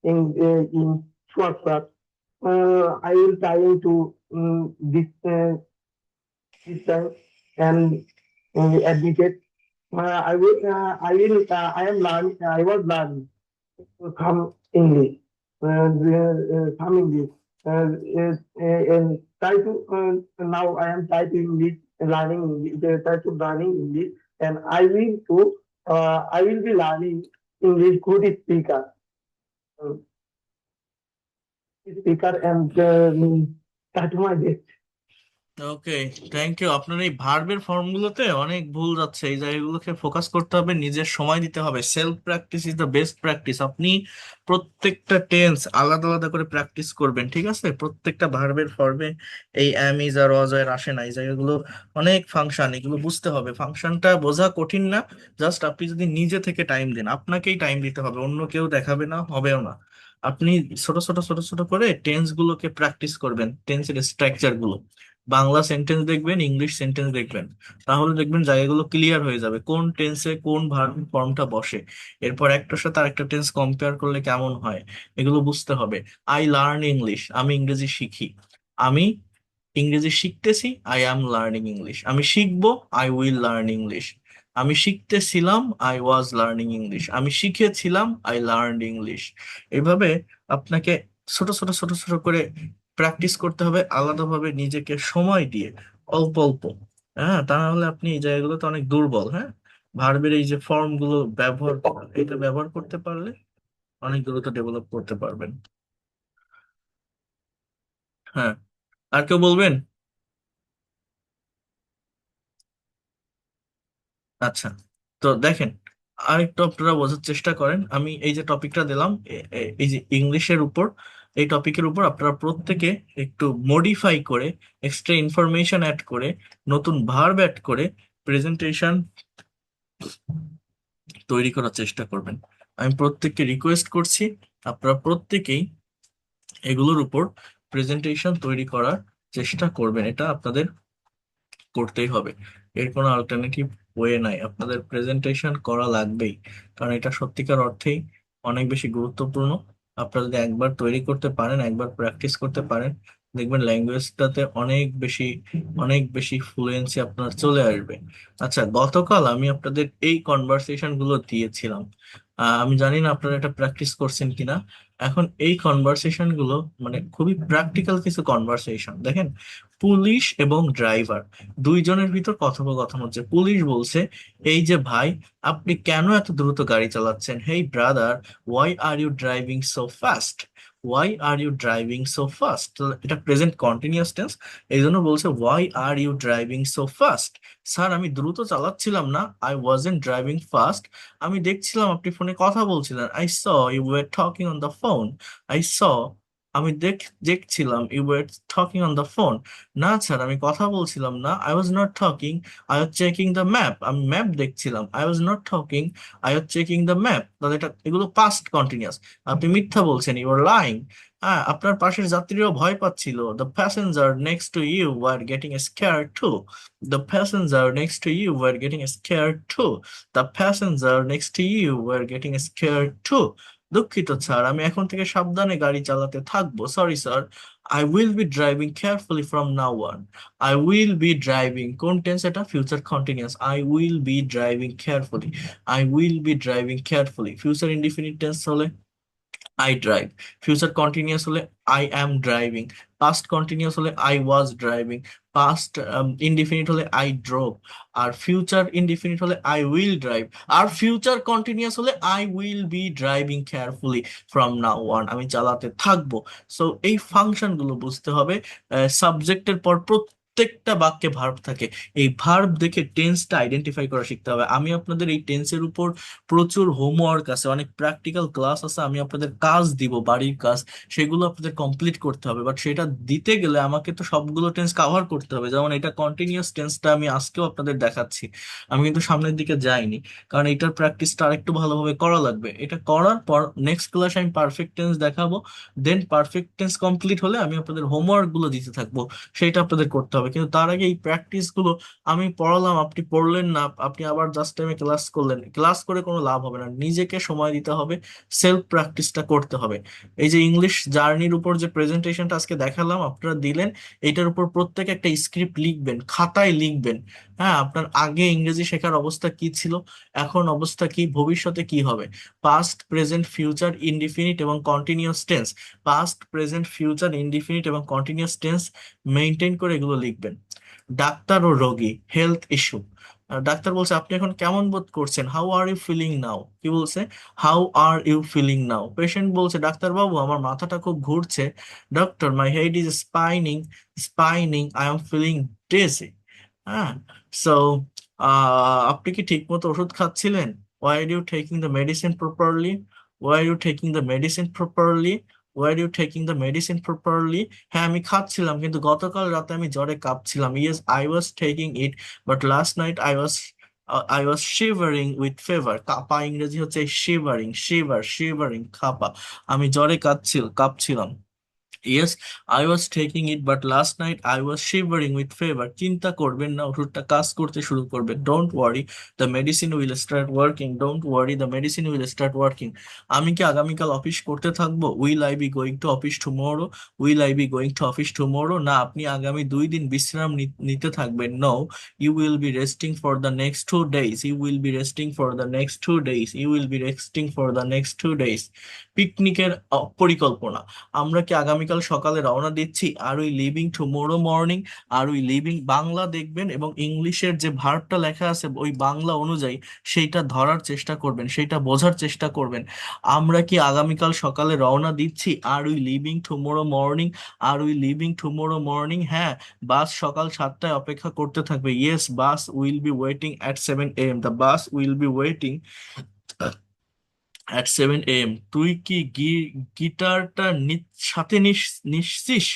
S5: in short class. I will trying to this time and admit it. I am learning. I was learning some English. Some English. And try to now I am trying to English learning English. Try to learning English, and I will be learning English good speaker, uh, speaker and that my best.
S1: Okay, thank you. আপনার এই ভার্বের ফর্মগুলোতে অনেক ভুল যাচ্ছে, এই জায়গাগুলোকে focus করতে হবে, নিজের সময় দিতে হবে। Self practice is the best practice. আপনি প্রত্যেকটা টেন্স আলাদা আলাদা করে প্র্যাকটিস করবেন, ঠিক আছে? প্রত্যেকটা ভার্বের ফর্মে এই অ্যাম ইজ আর ওয়াজ এর আসে না, এই জায়গাগুলো অনেক ফাংশন, এগুলো বুঝতে হবে। ফাংশনটা বোঝা কঠিন না, জাস্ট আপনি যদি নিজে থেকে টাইম দেন, আপনাকেই টাইম দিতে হবে, অন্য কেউ দেখাবে না, হবেও না। আপনি ছোট ছোট ছোট ছোট করে টেন্স গুলোকে প্র্যাকটিস করবেন, টেন্সের স্ট্রাকচার গুলো, বাংলা সেন্টেন্স দেখবেন, ইংলিশ সেন্টেন্স দেখবেন, তাহলে দেখবেন জায়গাগুলো ক্লিয়ার হয়ে যাবে, কোন টেন্সে কোন ভার্ব ফর্মটা বসে। এরপর একটার সাথে আরেকটা টেন্স কম্পেয়ার করলে কেমন হয়, এগুলো বুঝতে হবে। আই লার্ন ইংলিশ, আমি ইংরেজি শিখি। আমি ইংরেজি শিখতেছি, আই অ্যাম লার্নিং ইংলিশ। আমি শিখবো, আই উইল লার্ন ইংলিশ। আমি শিখতেছিলাম, আই ওয়াজ লার্নিং ইংলিশ। আমি শিখেছিলাম, আই লার্নড ইংলিশ। এইভাবে আপনাকে ছোট ছোট ছোট ছোট করে প্র্যাকটিস করতে হবে, আলাদাভাবে নিজেকে সময় দিয়ে, অল্প অল্প। হ্যাঁ, তা না হলে আপনি এই জায়গাগুলোতে অনেক দুর্বল। হ্যাঁ, ভার্বের এই যে ফর্ম গুলো ব্যবহার করা, এটা ব্যবহার করতে পারলে অনেক দ্রুত ডেভেলপ করতে পারবেন। হ্যাঁ, আর কেউ বলবেন? আচ্ছা, তো দেখেন, আরেকটু আপনারা বোঝার চেষ্টা করেন। আমি এই যে টপিকটা দিলাম, এই যে ইংলিশের উপর, এই টপিকের উপর আপনারা প্রত্যেকে একটু মডিফাই করে, এক্সট্রা ইনফরমেশন অ্যাড করে, নতুন ভার্ব অ্যাড করে প্রেজেন্টেশন তৈরি করার চেষ্টা করবেন। আমি প্রত্যেককে রিকোয়েস্ট করছি আপনারা প্রত্যেকেই এগুলোর উপর প্রেজেন্টেশন তৈরি করার চেষ্টা করবেন। এটা আপনাদের করতেই হবে, এর কোনো অল্টারনেটিভ ওয়ে নাই, আপনাদের প্রেজেন্টেশন করা লাগবেই। কারণ এটা সত্যিকার অর্থেই অনেক বেশি গুরুত্বপূর্ণ। আপনারা যদি একবার তৈরি করতে পারেন, একবার প্র্যাকটিস করতে পারেন, দেখবেন ল্যাঙ্গুয়েজটাতে অনেক বেশি ফ্লুয়েন্সি আপনার চলে আসবে। আচ্ছা, গতকাল আমি আপনাদের এই কনভারসেশন গুলো দিয়েছিলাম, আমি জানি না আপনারা এটা প্র্যাকটিস করছেন কিনা। এখন এই কনভারসেশন গুলো মানে খুবই প্র্যাকটিক্যাল কিছু কনভারসেশন। দেখেন, পুলিশ এবং ড্রাইভার দুইজনের ভিতর কথোপকথন হচ্ছে। পুলিশ বলছে, এই যে ভাই, আপনি কেন এত দ্রুত গাড়ি চালাচ্ছেন? Hey brother, why are you driving so fast? Why are you driving so fast? এটা প্রেজেন্ট কন্টিনিউয়াস টেন্স, এই জন্য বলছে why are you driving so fast. Sir, আমি দ্রুত চালাচ্ছিলাম না, আই ওয়াজন্ট ড্রাইভিং ফাস্ট। আমি দেখছিলাম আপনি ফোনে কথা বলছিলেন, I saw you were talking on the phone. I saw, আমি দেখছিলাম you were talking on the phone. না স্যার, আমি কথা বলছিলাম না, I was not talking, I was checking the map. আমি ম্যাপ দেখছিলাম, I was not talking, I was checking the map. তাহলে এগুলো পাস্ট কন্টিনিউয়াস। আপনি মিথ্যা বলছেন, ইউ আর লাইং। হ্যাঁ, আপনার পাশের যাত্রীরাও ভয় পাচ্ছিল, the passenger next to you were getting scared too. The passenger next to you were getting scared too. The passenger next to you were getting scared too. দুঃখিত স্যার, আমি এখন থেকে সাবধানে গাড়ি চালাতে থাকবো। Sorry sir, I will be driving carefully from now on. I will be driving, কোন tense এটা? Future continuous. I will be driving carefully. I will be driving carefully. Future indefinite tense হলে I drive. ফিউচার কন্টিনিউয়াস হলে I am driving. Past continuous হলে I was driving. Past indefinite হলে I drove. আর future indefinite হলে I will drive. আর future continuous হলে I will be driving carefully from now on. আমি চালাতে থাকবো। সো এই ফাংশন গুলো বুঝতে হবে। সাবজেক্টের পর প্রত্যেকটা বাক্যে ভার্ব থাকে, এই ভার্ব দেখে টেন্সটা আইডেন্টিফাই করা শিখতে হবে। আমি আপনাদের এই টেন্সের উপর প্রচুর হোমওয়ার্ক আছে, অনেক প্র্যাকটিক্যাল ক্লাস আছে, আমি আপনাদের কাজ দিব, বাড়ির কাজ, সেগুলো আপনাদের কমপ্লিট করতে হবে। বাট সেটা দিতে গেলে আমাকে তো সবগুলো টেন্স কভার করতে হবে। যেমন এটা কন্টিনিউয়াস টেন্সটা আমি আজকেও আপনাদের দেখাচ্ছি, আমি কিন্তু সামনের দিকে যাইনি, কারণ এটার প্র্যাকটিসটা আরেকটু ভালোভাবে করা লাগবে। এটা করার পর নেক্সট ক্লাসে আমি পারফেক্ট টেন্স দেখাবো। দেন পারফেক্ট টেন্স কমপ্লিট হলে আমি আপনাদের হোমওয়ার্ক গুলো দিতে থাকবো, সেটা আপনাদের করতে হবে। কিন্তু তার আগে এই প্র্যাকটিস গুলো, আমি পড়ালাম, আপনি পড়লেন না, আপনি আবার জাস্ট টাইমে ক্লাস করলেন, ক্লাস করে কোনো লাভ হবে না। নিজেকে সময় দিতে হবে, সেলফ প্র্যাকটিসটা করতে হবে। এই যে ইংলিশ জার্নির উপর যে প্রেজেন্টেশনটা আজকে দেখালাম, আপনারা দিলেন, এইটার উপর প্রত্যেকে একটা স্ক্রিপ্ট লিখবেন, খাতায় লিখবেন। হ্যাঁ, আপনার আগে ইংরেজি শেখার অবস্থা কি ছিল, এখন অবস্থা কি, ভবিষ্যতে কি হবে। পাস্ট, প্রেজেন্ট, ফিউচার, ইনডিফিনিট এবং continuous tense, past, present, future, indefinite এবং কন্টিনিউয়াস টেন্স মেনটেন করে এগুলো লিখবেন। ডাক্তার ও রোগী, হেলথ ইস্যু। ডাক্তার বলছে, আপনি এখন কেমন বোধ করছেন? How are you feeling now? কি বলছে? How are you feeling now. Patient বলছে, ডাক্তার বাবু, আমার মাথাটা খুব ঘুরছে। Doctor, my head is spinning, I am feeling dizzy. হ্যাঁ, সো আপনি কি ঠিক মতো ওষুধ খাচ্ছিলেন? Why are you taking the medicine properly? Why are you taking the medicine properly? Why are you taking the medicine properly? হ্যাঁ, আমি খাচ্ছিলাম, কিন্তু গতকাল রাতে আমি জ্বরে কাঁপছিলাম। Yes, I was taking it, but last night I was shivering with fever. কাঁপা ইংরেজি হচ্ছে শিভারিং, কাঁপা। আমি জ্বরে কাঁপছিলাম। Yes, I was taking it, but last night I was shivering with fever. চিন্তা করবেন না, ওষুধটা কাজ করতে শুরু করবে। Don't worry, the medicine will start working. Don't worry, the medicine will start working. আমি কি আগামীকাল অফিস করতে থাকবো? Will I be going to office tomorrow? Will I be going to office tomorrow? না, আপনি আগামী 2 দিন বিশ্রাম নিতে থাকবেন। No, you will be resting for the next 2 days. You will be resting for the next 2 days. You will be resting for the next 2 days. পিকনিকের পরিকল্পনা, আমরা কি আগামীকাল আগামীকাল সকালে রওনা দিচ্ছি, are we leaving tomorrow morning, are we leaving, Bangla দেখবেন এবং ইংলিশের যে ভার্বটা লেখা আছে ওই বাংলা অনুযায়ী সেইটা ধরার চেষ্টা করবেন, সেইটা বোঝার চেষ্টা করবেন। আমরা কি আগামীকাল সকালে রওনা দিচ্ছি, are we leaving tomorrow morning, are we leaving tomorrow morning? হ্যাঁ, বাস সকাল 7টায় অপেক্ষা করতে থাকবে। Yes, bus will be waiting at 7 AM, the bus will be waiting at 7 AM. তুই কি গিটারটা সাথে নিচ্ছিস?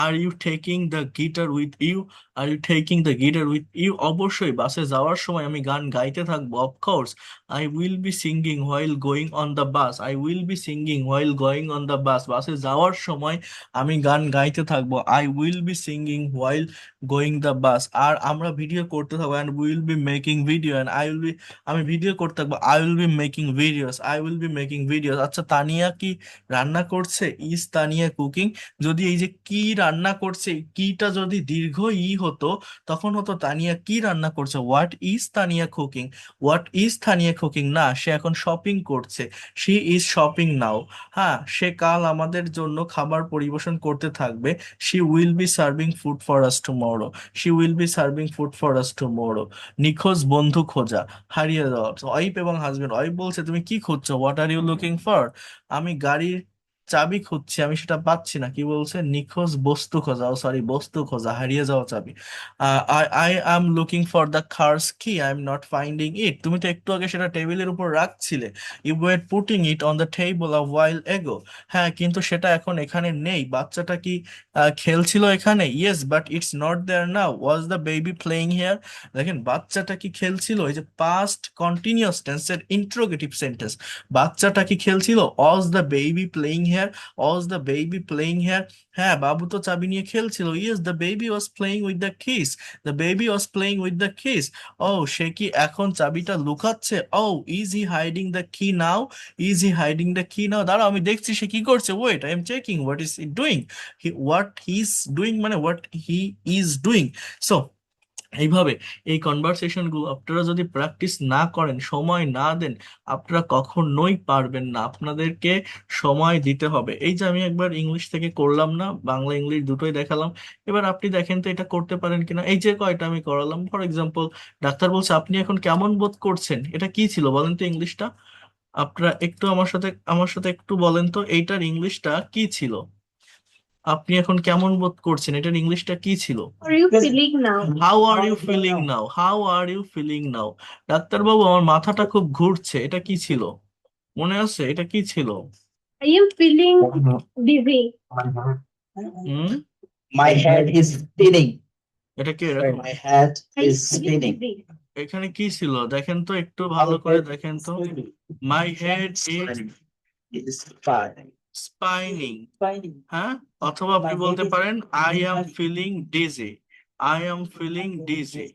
S1: Are you taking the guitar with you? Are you taking the guitar with you? অবশ্যই বাসে যাওয়ার সময় আমি গান গাইতে থাকবো। Of course I will be singing while going on the bus, I will be singing while going on the bus. বাসে যাওয়ার সময় আমি গান গাইতে থাকবো। I will be singing while going the bus. আর আমরা ভিডিও করতে থাকবো, and will be making video, and I will be, আমি ভিডিও করতে থাকবো। I will be making videos, I will be making videos. আচ্ছা, তানিয়া কি রান্না করছে? Is Tania cooking? যদি এই যে কি রান্না করছে, এই কিটা যদি দীর্ঘ ই হতো তখন হতো তানিয়া কি রান্না করছে। What is Tania cooking? What is Tania cooking? না, সে এখন শপিং করছে। শি ইজ শপিং নাও। হ্যাঁ, সে কাল আমাদের জন্য খাবার পরিবেশন করতে থাকবে। She will be serving food for us tomorrow, she will be serving food for us tomorrow. নিখোঁজ বন্ধু খোঁজা, হারিয়ে যাওয়া। ওয়াইফ এবং হাজবেন্ড, ওয়াইফ বলছে তুমি কি খুঁজছো? What are you looking for? আমি গাড়ির চাবি খুঁজছি, আমি সেটা পাচ্ছি না। কি বলছে? নিখোঁজ বস্তু খোঁজা, ও সরি, বস্তু খোঁজা, হারিয়ে যাওয়া চাবি। I I am looking for the cars key, I am not finding it. তুমি তো একটু আগে সেটা টেবিলের উপর রাখছিলে। You were putting it on the table a while ago. হ্যাঁ, কিন্তু সেটা এখন এখানে নেই। বাচ্চাটা কি খেলছিল এখানে? Yes, but it's not there now. Was the baby playing here? দেখেন, বাচ্চাটা কি খেলছিল? এই যে পাস্ট কন্টিনিউয়াস টেন্সের ইন্টারোগেটিভ সেন্টেন্স, বাচ্চাটা কি খেলছিল? Was the baby playing here? Was the baby playing here? হ্যাঁ, বাবু তো চাবি নিয়ে খেলছিল। Yes, the baby was playing with the keys, the baby was playing with the keys. ও, সে কি এখন চাবিটা লুকাচ্ছে? ও, is he hiding the key now? Is he hiding the key now? দাঁড়াও, আমি দেখছি সে কি করছে। Wait, I am checking what is he doing. What he is doing মানে what he is doing. So এইভাবে এই কনভারসেশন গুলো আপনারা যদি প্র্যাকটিস না করেন, সময় না দেন, আপনারা কখনোই পারবেন না। আপনাদেরকে সময় দিতে হবে। এই যে আমি একবার ইংলিশ থেকে করলাম না, বাংলা ইংলিশ দুটোই দেখালাম, এবার আপনি দেখেন তো এটা করতে পারেন কিনা। এই যে কয়টা আমি করালাম, ফর এক্সাম্পল ডাক্তার বলছে আপনি এখন কেমন বোধ করছেন, এটা কি ছিল বলেন তো ইংলিশটা? আপনারা একটু আমার সাথে একটু বলেন তো এইটার ইংলিশটা কি ছিল। আপনি এখন কেমন বোধ করছেন, এটার ইংলিশটা কি ছিল?
S4: Are you feeling now?
S1: How are you feeling now, how are you feeling now. ডাক্তারবাবু, আমার মাথাটা খুব ঘুরছে, এটা কি ছিল? মনে আছে এটা কি ছিল?
S4: Are you feeling dizzy?
S1: Hmm,
S2: My head is spinning.
S1: এটা কি এরকম?
S2: My head
S4: Are you
S2: is
S4: feeling
S2: spinning.
S4: dizzy?
S1: এখানে কি ছিল দেখেন তো, একটু ভালো করে দেখেন তো। My head is
S2: It's fine.
S1: Spinning.
S7: Finding.
S1: হ্যাঁ, অথবা আপনি
S7: My
S1: বলতে
S7: head is
S1: পারেন I
S7: spinning.
S1: Am feeling dizzy, I am feeling dizzy.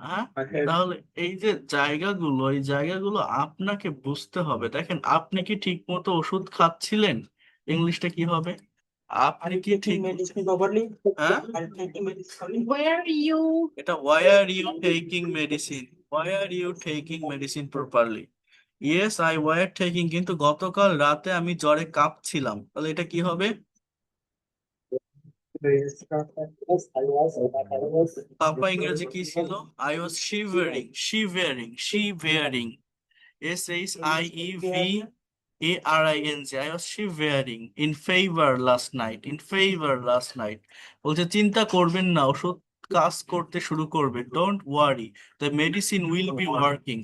S1: হ্যাঁ, তাহলে এই যে জায়গাগুলো, এই জায়গাগুলো আপনাকে বুঝতে হবে। দেখেন, আপনি কি ঠিক মতো ওষুধ খাচ্ছিলেন? ইংলিশটা কি হবে? আপনি
S7: Are you
S1: কি ঠিক,
S7: taking medicine properly?
S1: হ্যাঁ,
S7: Are you taking medicine properly?
S4: Where are you?
S1: এটা why are you taking medicine, why are you taking medicine properly? Yes, I were taking, কিন্তু গতকাল রাতে আমি জ্বরে কাঁপছিলাম, তাহলে এটা কি হবে?
S3: Yes, I was.
S1: কাঁপা ইংরেজি কি ছিল? I was shivering, shivering, shivering, SHIEVARING, I was shivering in fever last night, in fever last night. বলছে চিন্তা করবেন না, ওষুধ কাজ করতে শুরু করবে। Don't worry, the medicine will be working,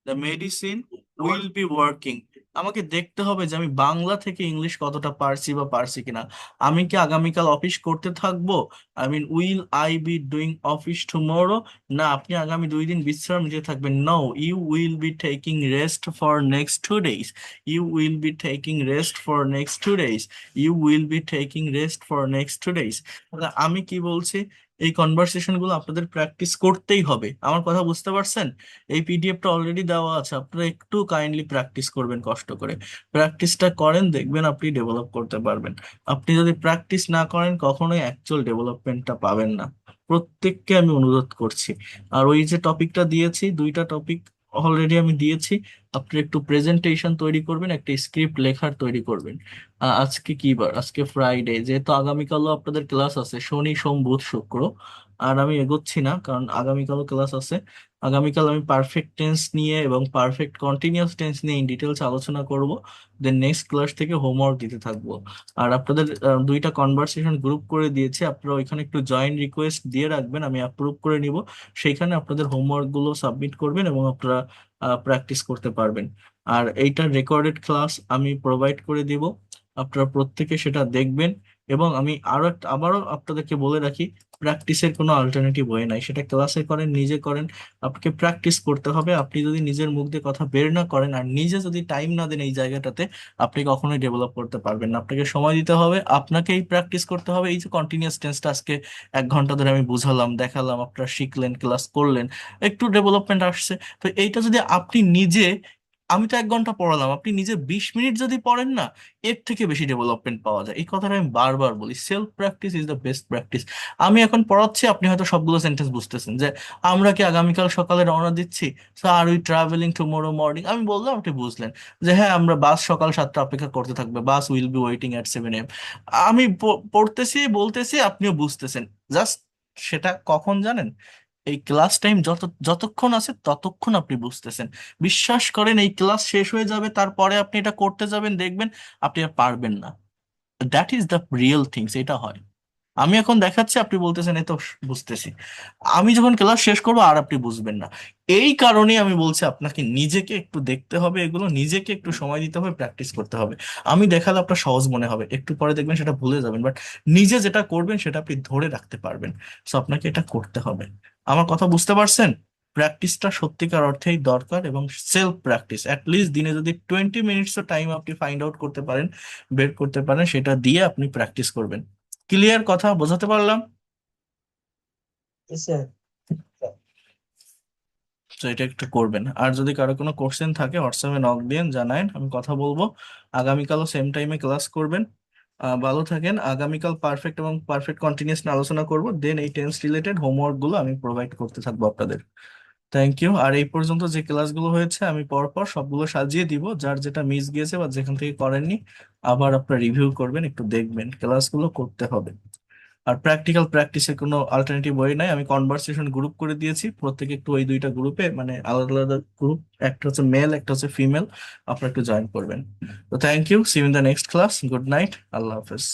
S1: the medicine will be working. আমাকে দেখতে হবে যে আমি বাংলা থেকে ইংলিশ কতটা পারছি বা পারছি কিনা। আমি কি আগামীকাল অফিস করতে থাকবো? I mean, will I be doing office tomorrow? না, আপনি আগামী 2 দিন বিশ্রাম নিতে থাকবেন। No, you will be taking rest for next 2 days, you will be taking rest for next 2 days, you will be taking rest for next 2 days। আমি কি বলছি, এই কনভারসেশন গুলো আপনাদের প্র্যাকটিস করতেই হবে। আমার কথা বুঝতে পারছেন? এই পিডিএফটা অলরেডি দেওয়া আছে, আপনারা একটু কাইন্ডলি প্র্যাকটিস করবেন, কষ্ট করে প্র্যাকটিসটা করেন, দেখবেন আপনি ডেভেলপ করতে পারবেন। আপনি যদি প্র্যাকটিস না করেন কখনোই অ্যাকচুয়াল ডেভেলপমেন্টটা পাবেন না। প্রত্যেককে আমি অনুরোধ করছি। আর ওই যে টপিকটা দিয়েছি, 2টা টপিক অলরেডি আমি দিয়েছি। আপনি একটু প্রেজেন্টেশন তৈরি করবেন, একটা স্ক্রিপ্ট লেখার তৈরি করবেন। আজকে কি বার? আজকে ফ্রাইডে, যেহেতু আগামীকালও আপনাদের ক্লাস আছে, শনি সোম বুধ শুক্র। আর আমি এগোচ্ছি না, কারণ আগামীকালও ক্লাস আছে। আগামীকাল আমি পারফেক্ট টেন্স নিয়ে এবং পারফেক্ট কন্টিনিউয়াস টেন্স নিয়ে ইন ডিটেলস আলোচনা করব। দেন নেক্সট ক্লাস থেকে হোমওয়ার্ক দিতে থাকবো। আর আপনাদের দুইটা কনভারসেশন গ্রুপ করে দিয়েছি, আপনারা ওইখানে একটু জয়েন রিকোয়েস্ট দিয়ে রাখবেন, আমি অ্যাপ্রুভ করে নিব। সেইখানে আপনাদের হোমওয়ার্ক গুলো সাবমিট করবেন এবং আপনারা প্র্যাকটিস করতে পারবেন। আর এইটার রেকর্ডেড ক্লাস আমি প্রোভাইড করে দিব, আপনারা প্রত্যেকে সেটা দেখবেন। এবং আমি আবারও আপনাদেরকে বলে রাখি, প্র্যাকটিসের কোনো অল্টারনেটিভ ওয়ে নাই, সেটা ক্লাসে করেন নিজে করেন, আপনাকে প্র্যাকটিস করতে হবে। আপনি যদি নিজের মুখ দিয়ে কথা বের না করেন আর নিজে যদি টাইম না দেন এই জায়গাটাতে, আপনি কখনোই ডেভেলপ করতে পারবেন না। আপনাকে সময় দিতে হবে, আপনাকেই প্র্যাকটিস করতে হবে। এই যে কন্টিনিউয়াস টেন্সটা আজকে 1 ঘন্টা ধরে আমি বুঝালাম, দেখালাম, আপনারা শিখলেন, ক্লাস করলেন, একটু ডেভেলপমেন্ট আসছে। তো এইটা যদি আপনি নিজে, আমি তো 1 ঘন্টা পড়ালাম, আপনি নিজে 20 মিনিট যদি পড়েন না, এর থেকে বেশি ডেভেলপমেন্ট পাওয়া যায়। এই কথাটা আমি বারবার বলি, self practice is the best practice. আমি এখন পড়াচ্ছি, আপনি হয়তো সবগুলো সেন্টেন্স বুঝতেছেন যে আমরা কি আগামীকাল সকালে রওনা দিচ্ছি, are we travelling tomorrow morning, আমি বললাম, আপনি বুঝলেন যে হ্যাঁ আমরা বাস সকাল 7টা অপেক্ষা করতে থাকবে, বাস will be waiting at 7 AM। আমি পড়তেছি বলতেছি, আপনিও বুঝতেছেন। জাস্ট সেটা কখন জানেন? এই ক্লাস টাইম যতক্ষণ আছে ততক্ষণ আপনি বুঝতেছেন। বিশ্বাস করেন, এই ক্লাস শেষ হয়ে যাবে, তারপরে আপনি এটা করতে যাবেন, দেখবেন আপনি আর পারবেন না। That is the real things, এটা হয়। আমি এখন দেখাচ্ছি, আপনি বলতেছেন এই তো বুঝতেছি। আমি যখন ক্লাস শেষ করবো আর আপনি বুঝবেন না। এই কারণে আমি বলছি, আপনাকে নিজেকে একটু দেখতে হবে, এগুলো নিজেকে একটু সময় দিতে হবে, প্র্যাকটিস করতে হবে। আমি দেখালে আপনার সহজ মনে হবে, একটু পরে দেখবেন সেটা ভুলে যাবেন, বাট নিজে যেটা করবেন সেটা আপনি ধরে রাখতে পারবেন। সো আপনাকে এটা করতে হবে। আমার কথা বুঝতে পারছেন? প্র্যাকটিসটা সত্যিকার অর্থেই দরকার, এবং সেলফ প্র্যাকটিস অ্যাটলিস্ট দিনে যদি 20 মিনিটস টাইম আপনি ফাইন্ড আউট করতে পারেন, বের করতে পারেন, সেটা দিয়ে আপনি প্র্যাকটিস করবেন। ক্লিয়ার? কথা বোঝাতে পারলাম?
S2: Yes, sir.
S1: তো এটা একটু করবেন। আর যদি কারো কোনো কোশ্চেন থাকে হোয়াটসঅ্যাপে নক দিন, জানায়েন, আমি কথা বলবো। আগামীকালও সেম টাইমে ক্লাস করবেন। ভালো থাকেন। আগামীকাল পারফেক্ট এবং পারফেক্ট কন্টিনিউয়াস আলোচনা করব, দেন এই টেন্স রিলেটেড হোমওয়ার্ক গুলো আমি প্রোভাইড করতে থাকবো আপনাদের। Thank you. আর এই পর্যন্ত যে ক্লাসগুলো হয়েছে আমি পরপর সবগুলো সাজিয়ে দিব, যার যেটা মিস গিয়েছে বা যেখান থেকে করেননি আবার আপনারা রিভিউ করবেন, একটু দেখবেন, ক্লাসগুলো করতে হবে। আর প্র্যাকটিক্যাল প্র্যাকটিসের কোনো অল্টারনেটিভ ওয়ে নাই, আমি কনভারসেশন গ্রুপ করে দিয়েছি, প্রত্যেকে একটু ওই দুইটা গ্রুপে, মানে আলাদা আলাদা গ্রুপ, একটা হচ্ছে মেল একটা হচ্ছে ফিমেল, আপনারা একটু জয়েন করবেন। তো thank you, see you in the next class, good night, আল্লাহ হাফেজ।